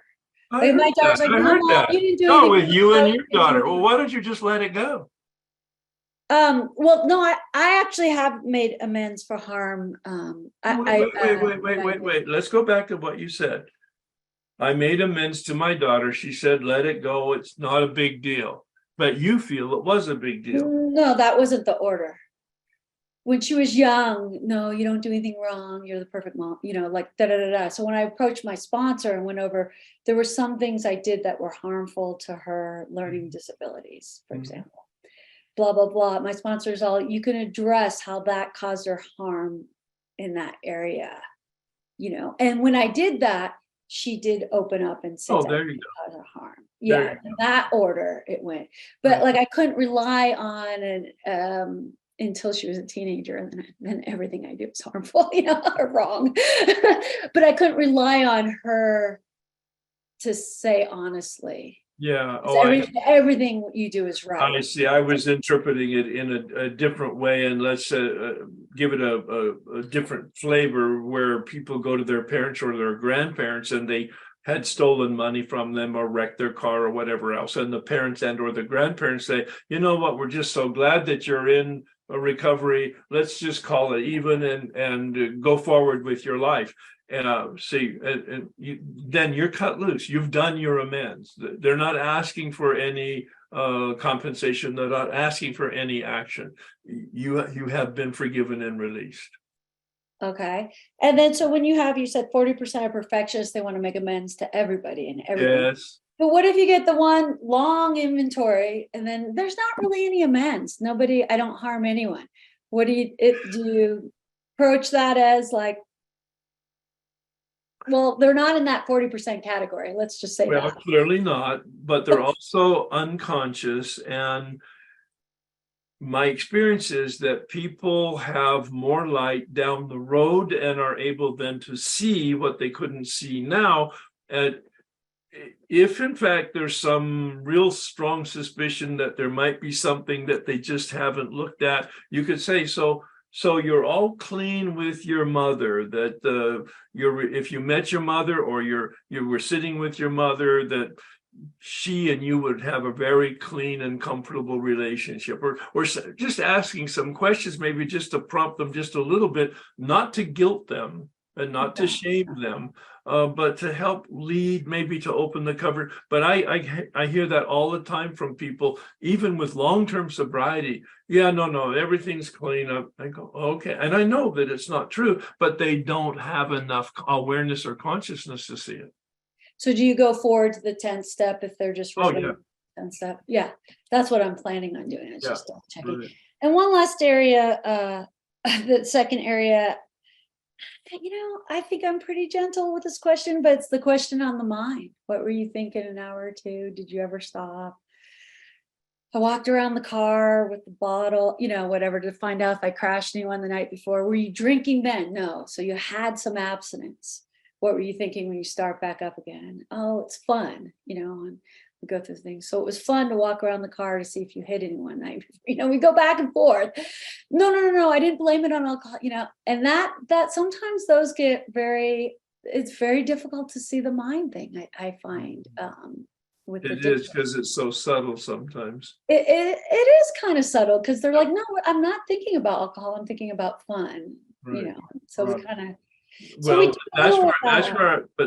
Speaker 1: I
Speaker 5: Like, my
Speaker 1: heard
Speaker 5: daughter's
Speaker 1: that.
Speaker 5: like,
Speaker 1: I heard
Speaker 5: Mama,
Speaker 1: that.
Speaker 5: you didn't do
Speaker 1: No,
Speaker 5: anything.
Speaker 1: with you and your
Speaker 5: wrong."
Speaker 1: daughter. Well, why don't you just let it go?
Speaker 5: Well, no, I actually have made amends for harm.
Speaker 1: Wait. Let's go back to what you said. I made amends to my daughter. She said, let it go. It's not a big deal. But you feel it was a big deal.
Speaker 5: No, that wasn't the order. when she was young, no, you don't do anything wrong. You're the perfect mom, like da da da da. So when I approached my sponsor and went over, there were some things I did that were harmful to her learning disabilities, for
Speaker 1: Mhm.
Speaker 5: example. Blah, blah, blah. My sponsor's all, you can address how that caused her harm in that area, And when I did that, she did open up and say
Speaker 1: Oh,
Speaker 5: that
Speaker 1: there you go.
Speaker 5: caused her harm.
Speaker 1: There
Speaker 5: Yeah,
Speaker 1: you
Speaker 5: in that order it went. But
Speaker 1: Right.
Speaker 5: like I couldn't rely on it until she was a teenager, and then everything I do is harmful, or wrong. But I couldn't rely on her to say honestly.
Speaker 1: Yeah.
Speaker 5: 'Cause
Speaker 1: Oh,
Speaker 5: everything you do is
Speaker 1: I
Speaker 5: right.
Speaker 1: see. I was interpreting it in a different way, and let's give it a different flavor where people go to their parents or their grandparents and they had stolen money from them or wrecked their car or whatever else. And the parents and or the grandparents say, you know what, we're just so glad that you're in a recovery. Let's just call it even and go forward with your life. See, and then you're cut loose. You've done your amends. They're not asking for any compensation. They're not asking for any action. You have been forgiven and released.
Speaker 5: Okay. And then so when you said 40% are perfectionists, they want to make amends to everybody and everything.
Speaker 1: Yes.
Speaker 5: But what if you get the one long inventory and then there's not really any amends? I don't harm anyone. Do you approach that as like, well, they're not in that 40% category. Let's just say
Speaker 1: Well,
Speaker 5: that.
Speaker 1: clearly not, but they're also unconscious. And my experience is that people have more light down the road and are able then to see what they couldn't see now. And if in fact there's some real strong suspicion that there might be something that they just haven't looked at, you could say, so you're all clean with your mother, that if you met your mother or you were sitting with your mother, that she and you would have a very clean and comfortable relationship, or just asking some questions, maybe just to prompt them just a little bit, not to guilt them and not to shame them, but to help lead, maybe to open the cover. But I hear that all the time from people, even with long-term sobriety. Yeah, no, everything's clean up. I go, okay, and I know that it's not true, but they don't have enough awareness or consciousness to see it.
Speaker 5: So do you go forward to the 10th step if they're just
Speaker 1: Oh,
Speaker 5: refraining
Speaker 1: yeah.
Speaker 5: from the 10th step? Yeah, that's what I'm planning on doing. It's
Speaker 1: Yeah,
Speaker 5: just double checking.
Speaker 1: Right.
Speaker 5: And one last area, the second area, I think I'm pretty gentle with this question, but it's the question on the mind. What were you thinking an hour or two? Did you ever stop? I walked around the car with the bottle, whatever, to find out if I crashed anyone the night before. Were you drinking then? No. So you had some abstinence. What were you thinking when you start back up again? Oh, it's fun, and we go through things. So it was fun to walk around the car to see if you hit anyone. We go back and forth. No, I didn't blame it on alcohol, and that sometimes those get it's very difficult to see the mind thing, I find, with the
Speaker 1: It is because it's so subtle sometimes.
Speaker 5: it is kind of subtle because they're like, no, I'm not thinking about alcohol. I'm thinking about fun,
Speaker 1: Right.
Speaker 5: So we
Speaker 1: Right.
Speaker 5: kind of,
Speaker 1: Well,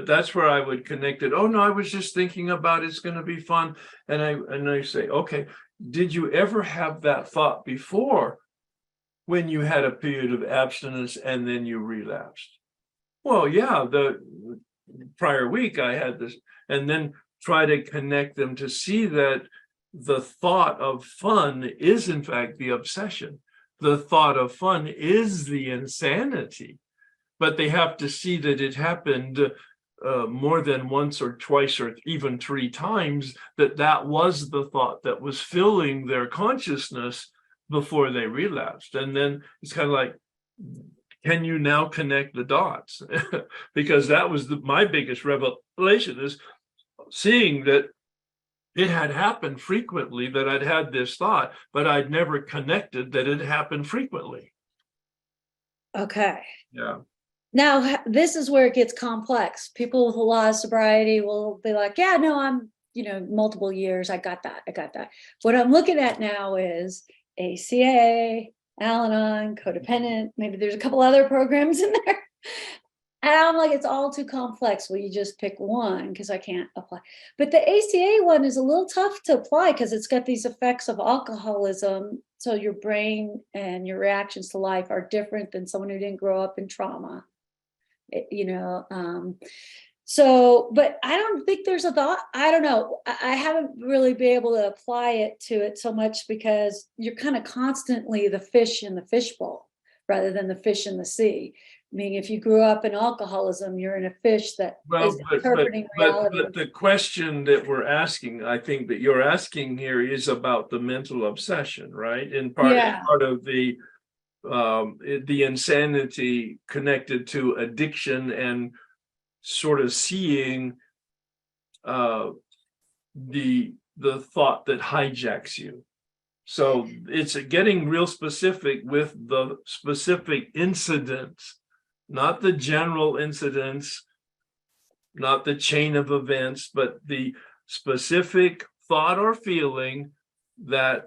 Speaker 1: that's where I would connect it. Oh no, I was just thinking about it's going to be fun, and I say, okay, did you ever have that thought before when you had a period of abstinence and then you relapsed? Well, yeah, the prior week I had this, and then try to connect them to see that the thought of fun is in fact the obsession. The thought of fun is the insanity. But they have to see that it happened more than once or twice or even three times, that was the thought that was filling their consciousness before they relapsed. And then it's kind of like, can you now connect the dots? Because that was my biggest revelation, is seeing that it had happened frequently, that I'd had this thought, but I'd never connected that it happened frequently.
Speaker 5: okay.
Speaker 1: Yeah.
Speaker 5: Now, this is where it gets complex. People with a lot of sobriety will be like, yeah, no, I'm, multiple years. I got that. What I'm looking at now is ACA, Al-Anon, codependent. Maybe there's a couple other programs in there. And I'm like, it's all too complex. Will you just pick one? Because I can't apply. But the ACA one is a little tough to apply because it's got these effects of alcoholism so your brain and your reactions to life are different than someone who didn't grow up in trauma. So, but I don't think there's a thought. I don't know. I haven't really been able to apply it to it so much because you're kind of constantly the fish in the fishbowl rather than the fish in the sea. I mean, if you grew up in alcoholism, you're in a fish that
Speaker 1: Well,
Speaker 5: is interpreting reality.
Speaker 1: but the question that we're asking, I think that you're asking here is about the mental obsession, right? In
Speaker 5: Yeah.
Speaker 1: part of the insanity connected to addiction and sort of seeing the thought that hijacks you. So it's getting real specific with the specific incidents, not the general incidents, not the chain of events, but the specific thought or feeling that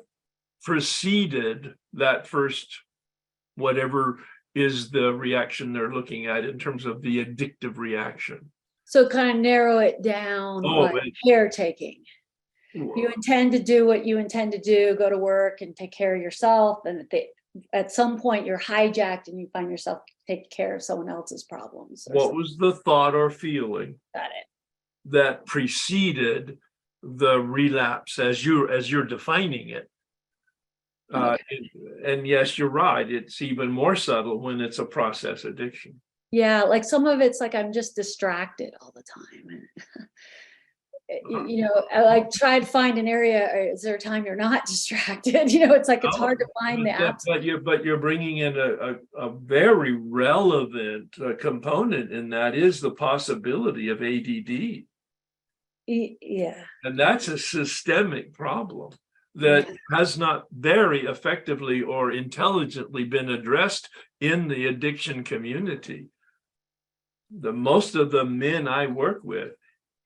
Speaker 1: preceded that first, whatever is the reaction they're looking at in terms of the addictive reaction.
Speaker 5: So kind of narrow it down, like caretaking. You intend to do what you intend to do, go to work and take care of yourself. And at some point you're hijacked and you find yourself taking care of someone else's problems.
Speaker 1: What was the thought or feeling
Speaker 5: Got it.
Speaker 1: that preceded the relapse as you're defining it? And yes, you're right. It's even more subtle when it's a process addiction.
Speaker 5: Yeah, like some of it's like I'm just distracted all the time. I like try to find an area. Is there a time you're not distracted? It's like it's hard to find the apps.
Speaker 1: But you're bringing in a very relevant component, and that is the possibility of ADD.
Speaker 5: Yeah.
Speaker 1: And that's a systemic problem that has not very effectively or intelligently been addressed in the addiction community. Most of the men I work with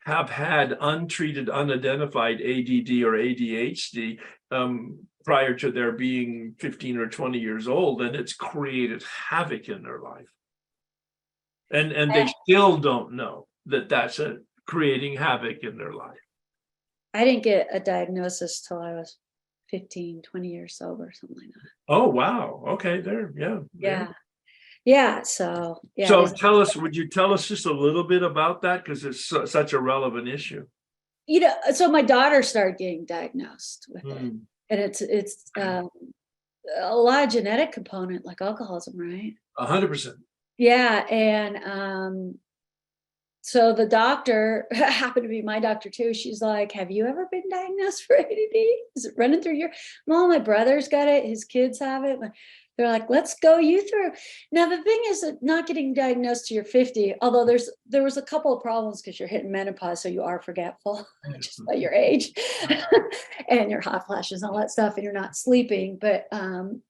Speaker 1: have had untreated, unidentified ADD or ADHD prior to their being 15 or 20 years old, and it's created havoc in their life. And they still don't know that that's creating havoc in their life.
Speaker 5: I didn't get a diagnosis till I was 15, 20 years sober, something like that.
Speaker 1: Oh, wow. Okay,
Speaker 5: Yeah. So, yeah.
Speaker 1: So would you tell us just a little bit about that? Because it's such a relevant issue.
Speaker 5: So my daughter started getting diagnosed with it. And it's a lot of genetic component like alcoholism, right?
Speaker 1: 100%.
Speaker 5: Yeah. And so the doctor happened to be my doctor too. She's like, have you ever been diagnosed for ADD? Is it running through your mom? My brother's got it. His kids have it. They're like, let's go you through. Now, the thing is that not getting diagnosed till you're 50, although there was a couple of problems because you're hitting menopause, so you are forgetful just by your age and your hot flashes and all that stuff, and you're not sleeping. But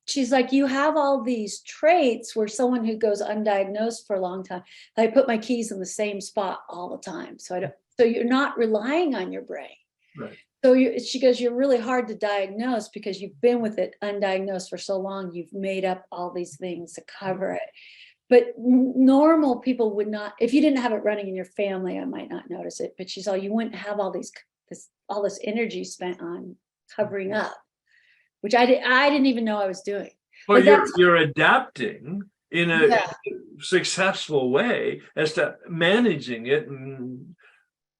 Speaker 5: she's like, you have all these traits where someone who goes undiagnosed for a long time, I put my keys in the same spot all the time. So you're not relying on your brain.
Speaker 1: Right.
Speaker 5: So she goes, you're really hard to diagnose because you've been with it undiagnosed for so long. You've made up all these things to cover it. But normal people would not, if you didn't have it running in your family, I might not notice it. But she's all, you wouldn't have all this energy spent on covering up, which I didn't even know I was doing.
Speaker 1: Well, you're adapting in a successful way as to managing it. And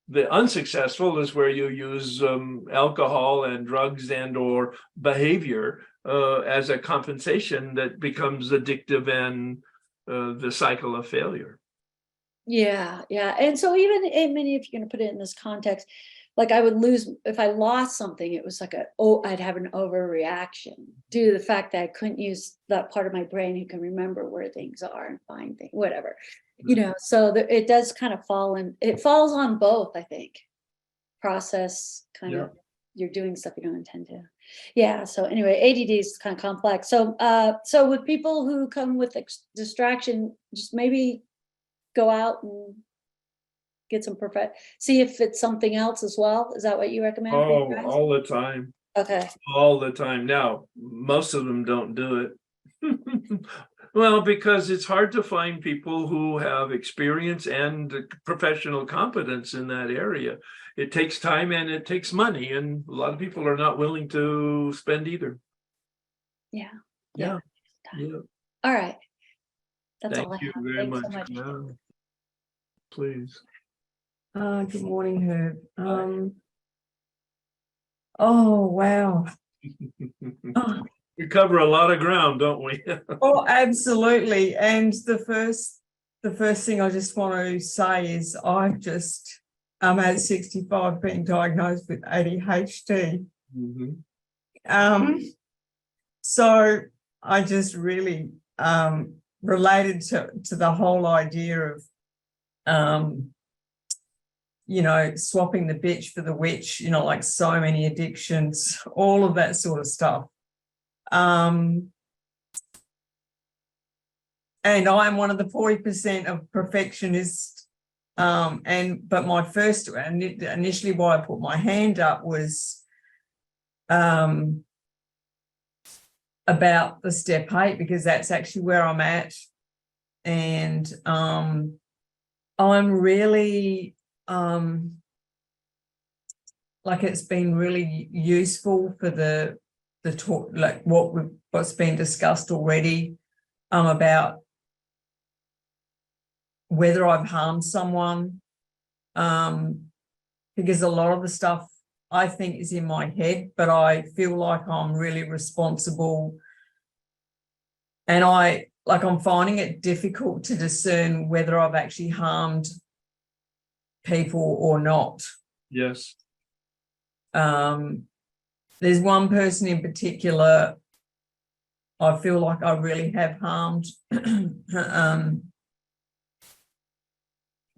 Speaker 1: the unsuccessful is where you use alcohol and drugs and or behavior as a compensation that becomes addictive and the cycle of failure.
Speaker 5: Yeah. And so if you're going to put it in this context, like I would lose, if I lost something, it was like I'd have an overreaction due to the fact that I couldn't use that part of my brain who can remember where things are and find things, whatever. So it does kind of it falls on both, I think. Process kind of, you're doing stuff you don't intend to. Yeah. So anyway, ADD is kind of complex. So with people who come with distraction, just maybe go out and get some see if it's something else as well. Is that what you recommend?
Speaker 1: Oh, all the time.
Speaker 5: Okay.
Speaker 1: All the time. Now, most of them don't do it. Well, because it's hard to find people who have experience and professional competence in that area. It takes time and it takes money, and a lot of people are not willing to spend either.
Speaker 5: Yeah.
Speaker 1: Yeah. Yeah.
Speaker 5: All right. That's
Speaker 1: Thank
Speaker 5: all I
Speaker 1: you
Speaker 5: have.
Speaker 1: very
Speaker 5: Thanks
Speaker 1: much.
Speaker 5: so much.
Speaker 1: Yeah. Please.
Speaker 6: Good morning, Herb. Oh, wow. Oh,
Speaker 1: We cover a lot of ground, don't we?
Speaker 6: oh, absolutely. And the first thing I just want to say is I'm at 65 being diagnosed with ADHD.
Speaker 1: Mhm.
Speaker 6: So I just really related to the whole idea of swapping the bitch for the witch, like so many addictions, all of that sort of stuff. And I'm one of the 40% of perfectionists. But my first, and initially why I put my hand up was about the step 8, because that's actually where I'm at. And I'm really like, it's been really useful for the talk, like what's been discussed already about whether I've harmed someone, because a lot of the stuff I think is in my head, but I feel like I'm really responsible, and I'm finding it difficult to discern whether I've actually harmed people or not.
Speaker 1: Yes.
Speaker 6: There's one person in particular I feel like I really have harmed.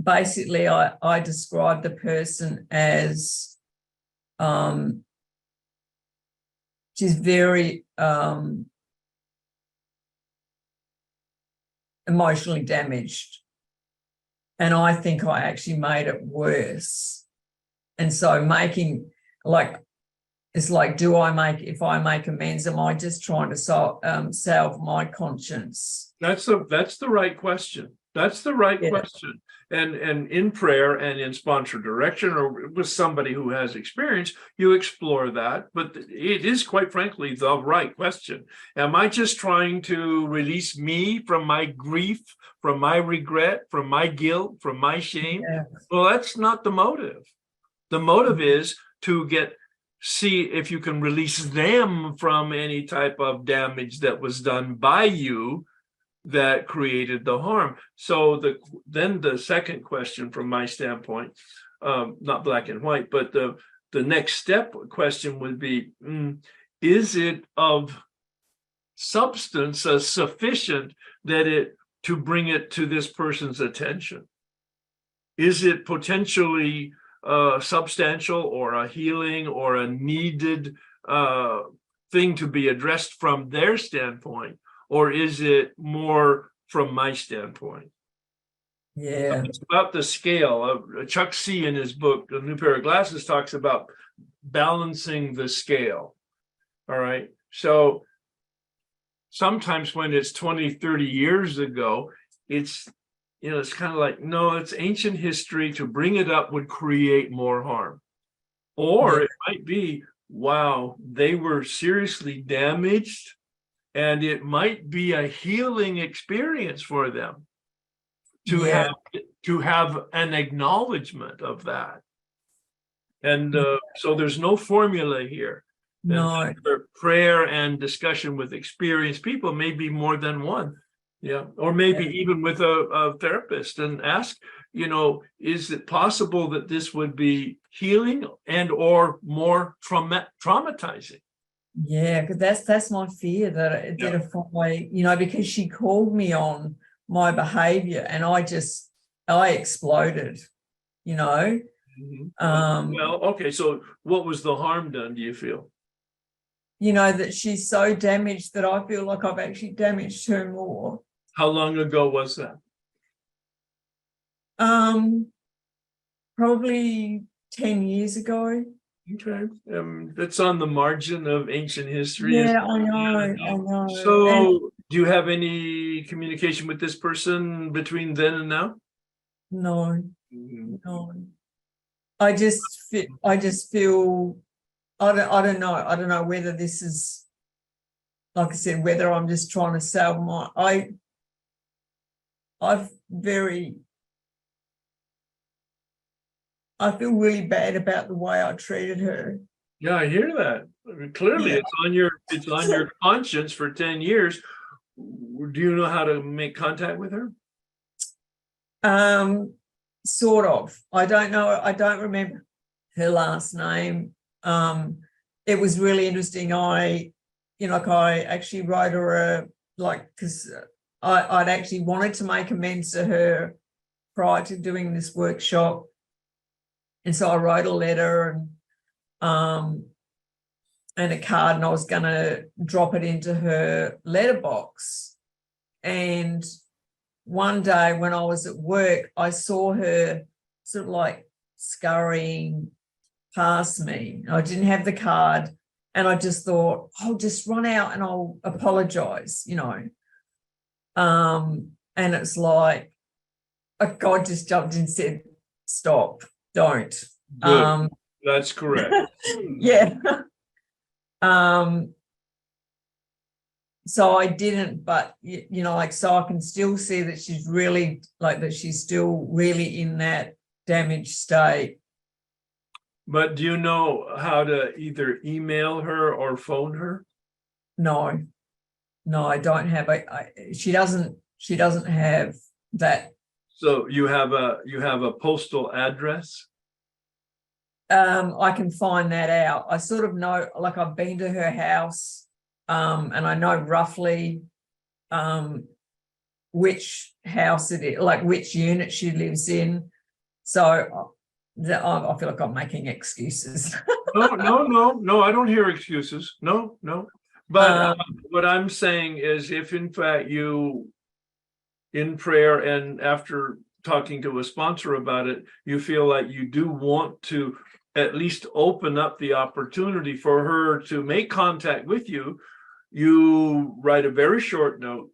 Speaker 6: Basically, I describe the person as she's very emotionally damaged, and I think I actually made it worse. And so it's like, if I make amends, am I just trying to salve my conscience?
Speaker 1: That's the right question. That's the right
Speaker 6: Yeah.
Speaker 1: question. And in prayer and in sponsor direction or with somebody who has experience, you explore that. But it is, quite frankly, the right question. Am I just trying to release me from my grief, from my regret, from my guilt, from my shame?
Speaker 6: Yeah.
Speaker 1: Well, that's not the motive. The motive is to see if you can release them from any type of damage that was done by you that created the harm. So then the second question from my standpoint, not black and white, but the next step question would be, is it of substance sufficient to bring it to this person's attention? Is it potentially substantial or a healing or a needed thing to be addressed from their standpoint? Or is it more from my standpoint?
Speaker 6: Yeah.
Speaker 1: It's about the scale. Chuck C in his book, A New Pair of Glasses, talks about balancing the scale. All right. So sometimes when it's 20, 30 years ago, it's kind of like, no, it's ancient history. To bring it up would create more harm. Or it might be, wow, they were seriously damaged, and it might be a healing experience for them to have an acknowledgement of that. And so there's no formula here.
Speaker 6: No.
Speaker 1: Prayer and discussion with experienced people may be more than one. Yeah. Or maybe even with a therapist, and ask, is it possible that this would be healing and or more traumatizing?
Speaker 6: Yeah, because that's my fear, that it did because she called me on my behavior, and I exploded,
Speaker 1: Mm-hmm. Well, okay. So what was the harm done, do you feel?
Speaker 6: That she's so damaged that I feel like I've actually damaged her more.
Speaker 1: How long ago was that?
Speaker 6: Probably 10 years ago.
Speaker 1: Okay. That's on the margin of ancient history.
Speaker 6: Yeah, I know.
Speaker 1: So do you have any communication with this person between then and now?
Speaker 6: No.
Speaker 1: Mhm.
Speaker 6: No. I just feel I don't know whether this is like I said, whether I'm just trying to sell I feel really bad about the way I treated her.
Speaker 1: Yeah, I hear that. I mean, clearly,
Speaker 6: Yeah.
Speaker 1: it's on your conscience for 10 years. Do you know how to make contact with her?
Speaker 6: Sort of. I don't know. I don't remember her last name. It was really interesting. I actually wrote her because I'd actually wanted to make amends to her prior to doing this workshop. And so I wrote a letter and a card, and I was going to drop it into her letterbox. And one day when I was at work, I saw her sort of like scurrying past me. I didn't have the card, and I just thought, I'll just run out and I'll apologize, And it's like, God just jumped in and said, stop, don't.
Speaker 1: Good. That's correct.
Speaker 6: Yeah. So I didn't, but so I can still see that she's really she's still really in that damaged state.
Speaker 1: But do you know how to either email her or phone her?
Speaker 6: No, I don't have she doesn't have that.
Speaker 1: So you have a postal address?
Speaker 6: I can find that out. I sort of know, like I've been to her house, and I know roughly which house it is, like which unit she lives in. So I feel like I'm making excuses.
Speaker 1: No, I don't hear excuses. No. But what I'm saying is, if in fact you, in prayer and after talking to a sponsor about it, you feel like you do want to at least open up the opportunity for her to make contact with you, you write a very short note.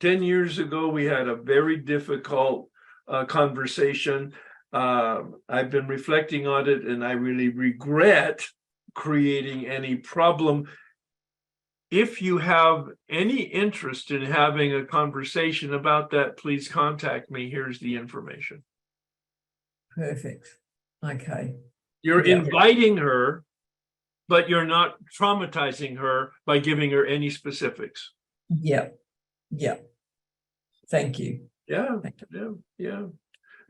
Speaker 1: 10 years ago, we had a very difficult conversation. I've been reflecting on it, and I really regret creating any problem. If you have any interest in having a conversation about that, please contact me. Here's the information.
Speaker 6: Perfect. Okay.
Speaker 1: You're
Speaker 6: Yeah.
Speaker 1: inviting her, but you're not traumatizing her by giving her any specifics.
Speaker 6: Yeah. Thank you.
Speaker 1: Yeah.
Speaker 6: Thank you.
Speaker 1: Yeah.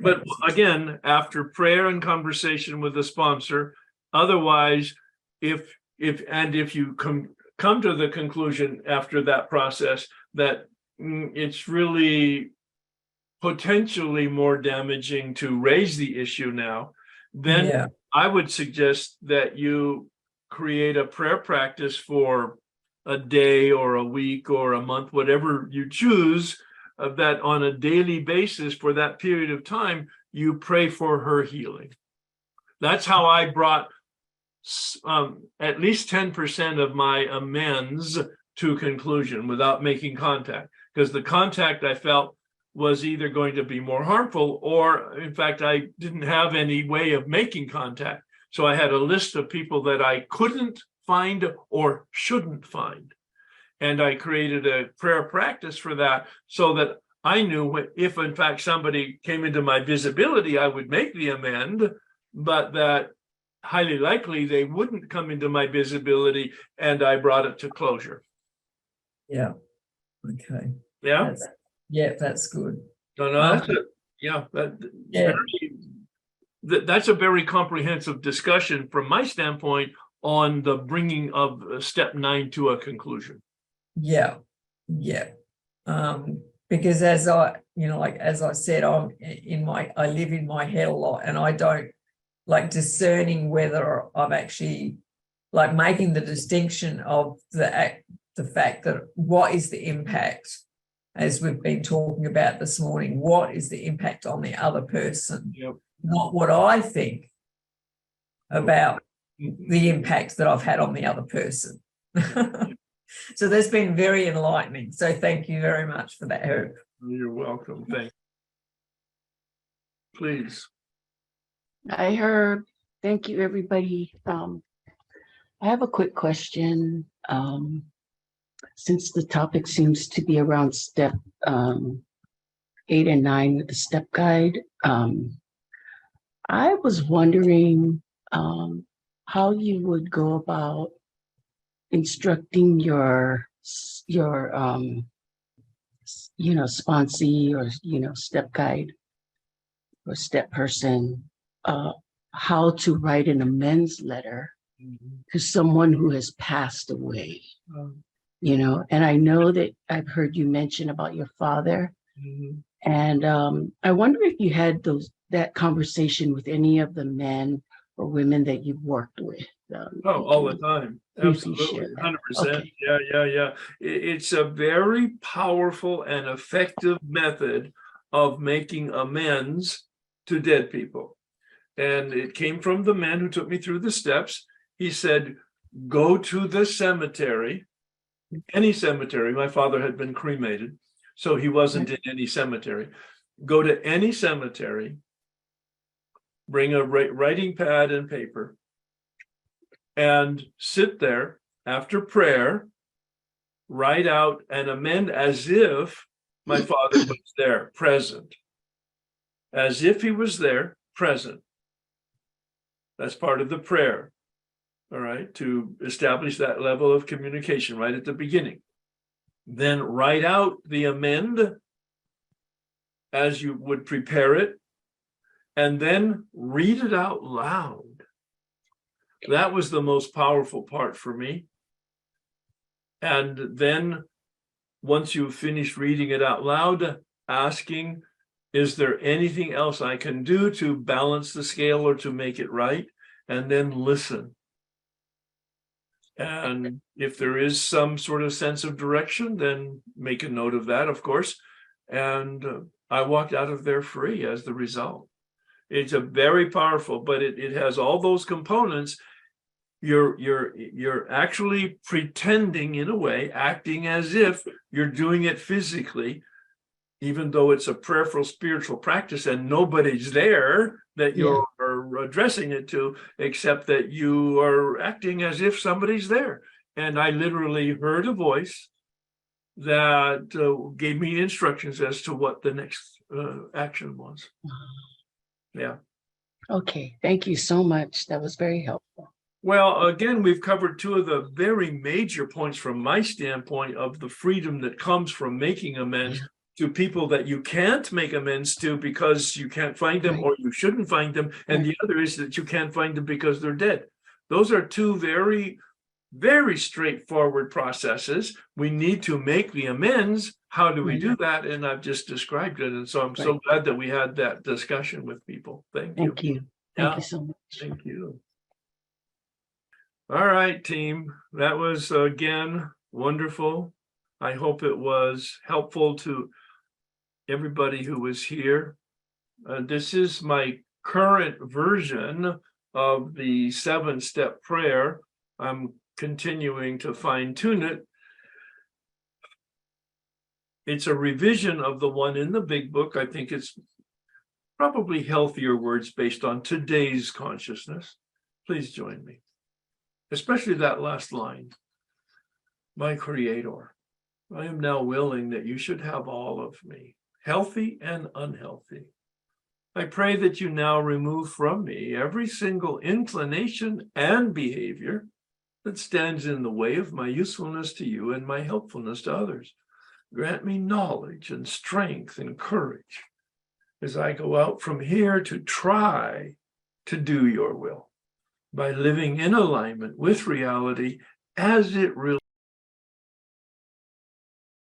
Speaker 1: But again, after prayer and conversation with the sponsor, otherwise, if you come to the conclusion after that process that it's really potentially more damaging to raise the issue now, then
Speaker 6: Yeah.
Speaker 1: I would suggest that you create a prayer practice for a day or a week or a month, whatever you choose, that on a daily basis for that period of time, you pray for her healing. That's how I brought at least 10% of my amends to conclusion without making contact, because the contact I felt was either going to be more harmful, or in fact, I didn't have any way of making contact. So I had a list of people that I couldn't find or shouldn't find. And I created a prayer practice for that, so that I knew if in fact somebody came into my visibility, I would make the amend, but that highly likely they wouldn't come into my visibility, and I brought it to closure.
Speaker 6: Yeah. Okay.
Speaker 1: Yeah.
Speaker 6: That's good.
Speaker 1: No, that's it. Yeah. That's a very comprehensive discussion from my standpoint on the bringing of step 9 to a conclusion.
Speaker 6: Yeah. Because as I said, I live in my head a lot, and I don't like discerning whether I'm actually like making the distinction of the fact that what is the impact, as we've been talking about this morning, what is the impact on the other person?
Speaker 1: Yep.
Speaker 6: Not what I think about the impact that I've had on the other person. So that's been very enlightening. So thank you very much for that, Herb.
Speaker 1: You're welcome. Thank you. Please.
Speaker 7: I heard. Thank you, everybody. I have a quick question. since the topic seems to be around step 8 and 9 with the step guide, I was wondering how you would go about instructing your sponsee or step guide or step person how to write an amends letter to someone who has passed away. And I know that I've heard you mention about your father, and I wonder if you had that conversation with any of the men or women that you've worked with.
Speaker 1: All the time.
Speaker 7: briefly
Speaker 1: Absolutely.
Speaker 7: share that.
Speaker 1: 100%.
Speaker 7: Okay.
Speaker 1: Yeah. It's a very powerful and effective method of making amends to dead people. And it came from the man who took me through the steps. He said, go to the cemetery, any cemetery. My father had been cremated, so he wasn't in any cemetery. Go to any cemetery, bring a writing pad and paper, and sit there after prayer, write out and amend as if my father was there, present. As if he was there, present. That's part of the prayer, all right, to establish that level of communication right at the beginning. Then write out the amend as you would prepare it, and then read it out loud. That was the most powerful part for me. And then once you've finished reading it out loud, asking, is there anything else I can do to balance the scale or to make it right? And then listen. And if there is some sort of sense of direction, then make a note of that, of course. And I walked out of there free as the result. It's a very powerful, but it has all those components. You're actually pretending, in a way, acting as if you're doing it physically, even though it's a prayerful spiritual practice and nobody's there that you're addressing it to, except that you are acting as if somebody's there. And I literally heard a voice that gave me instructions as to what the next action was. Yeah.
Speaker 7: Okay. Thank you so much. That was very helpful.
Speaker 1: Well, again, we've covered two of the very major points from my standpoint of the freedom that comes from making amends to people that you can't make amends to because you can't find them or you shouldn't find them. And the other is that you can't find them because they're dead. Those are two very, very straightforward processes. We need to make the amends. How do we do that? And I've just described it. And so I'm so glad that we had that discussion with people. Thank you.
Speaker 7: Thank you. Thank you so much.
Speaker 1: Thank you. All right, team. That was, again, wonderful. I hope it was helpful to everybody who was here. This is my current version of the 7-step prayer. I'm continuing to fine-tune it. It's a revision of the one in the big book. I think it's probably healthier words based on today's consciousness. Please join me. Especially that last line. My Creator, I am now willing that you should have all of me, healthy and unhealthy. I pray that you now remove from me every single inclination and behavior that stands in the way of my usefulness to you and my helpfulness to others. Grant me knowledge and strength and courage as I go out from here to try to do your will by living in alignment with reality as it really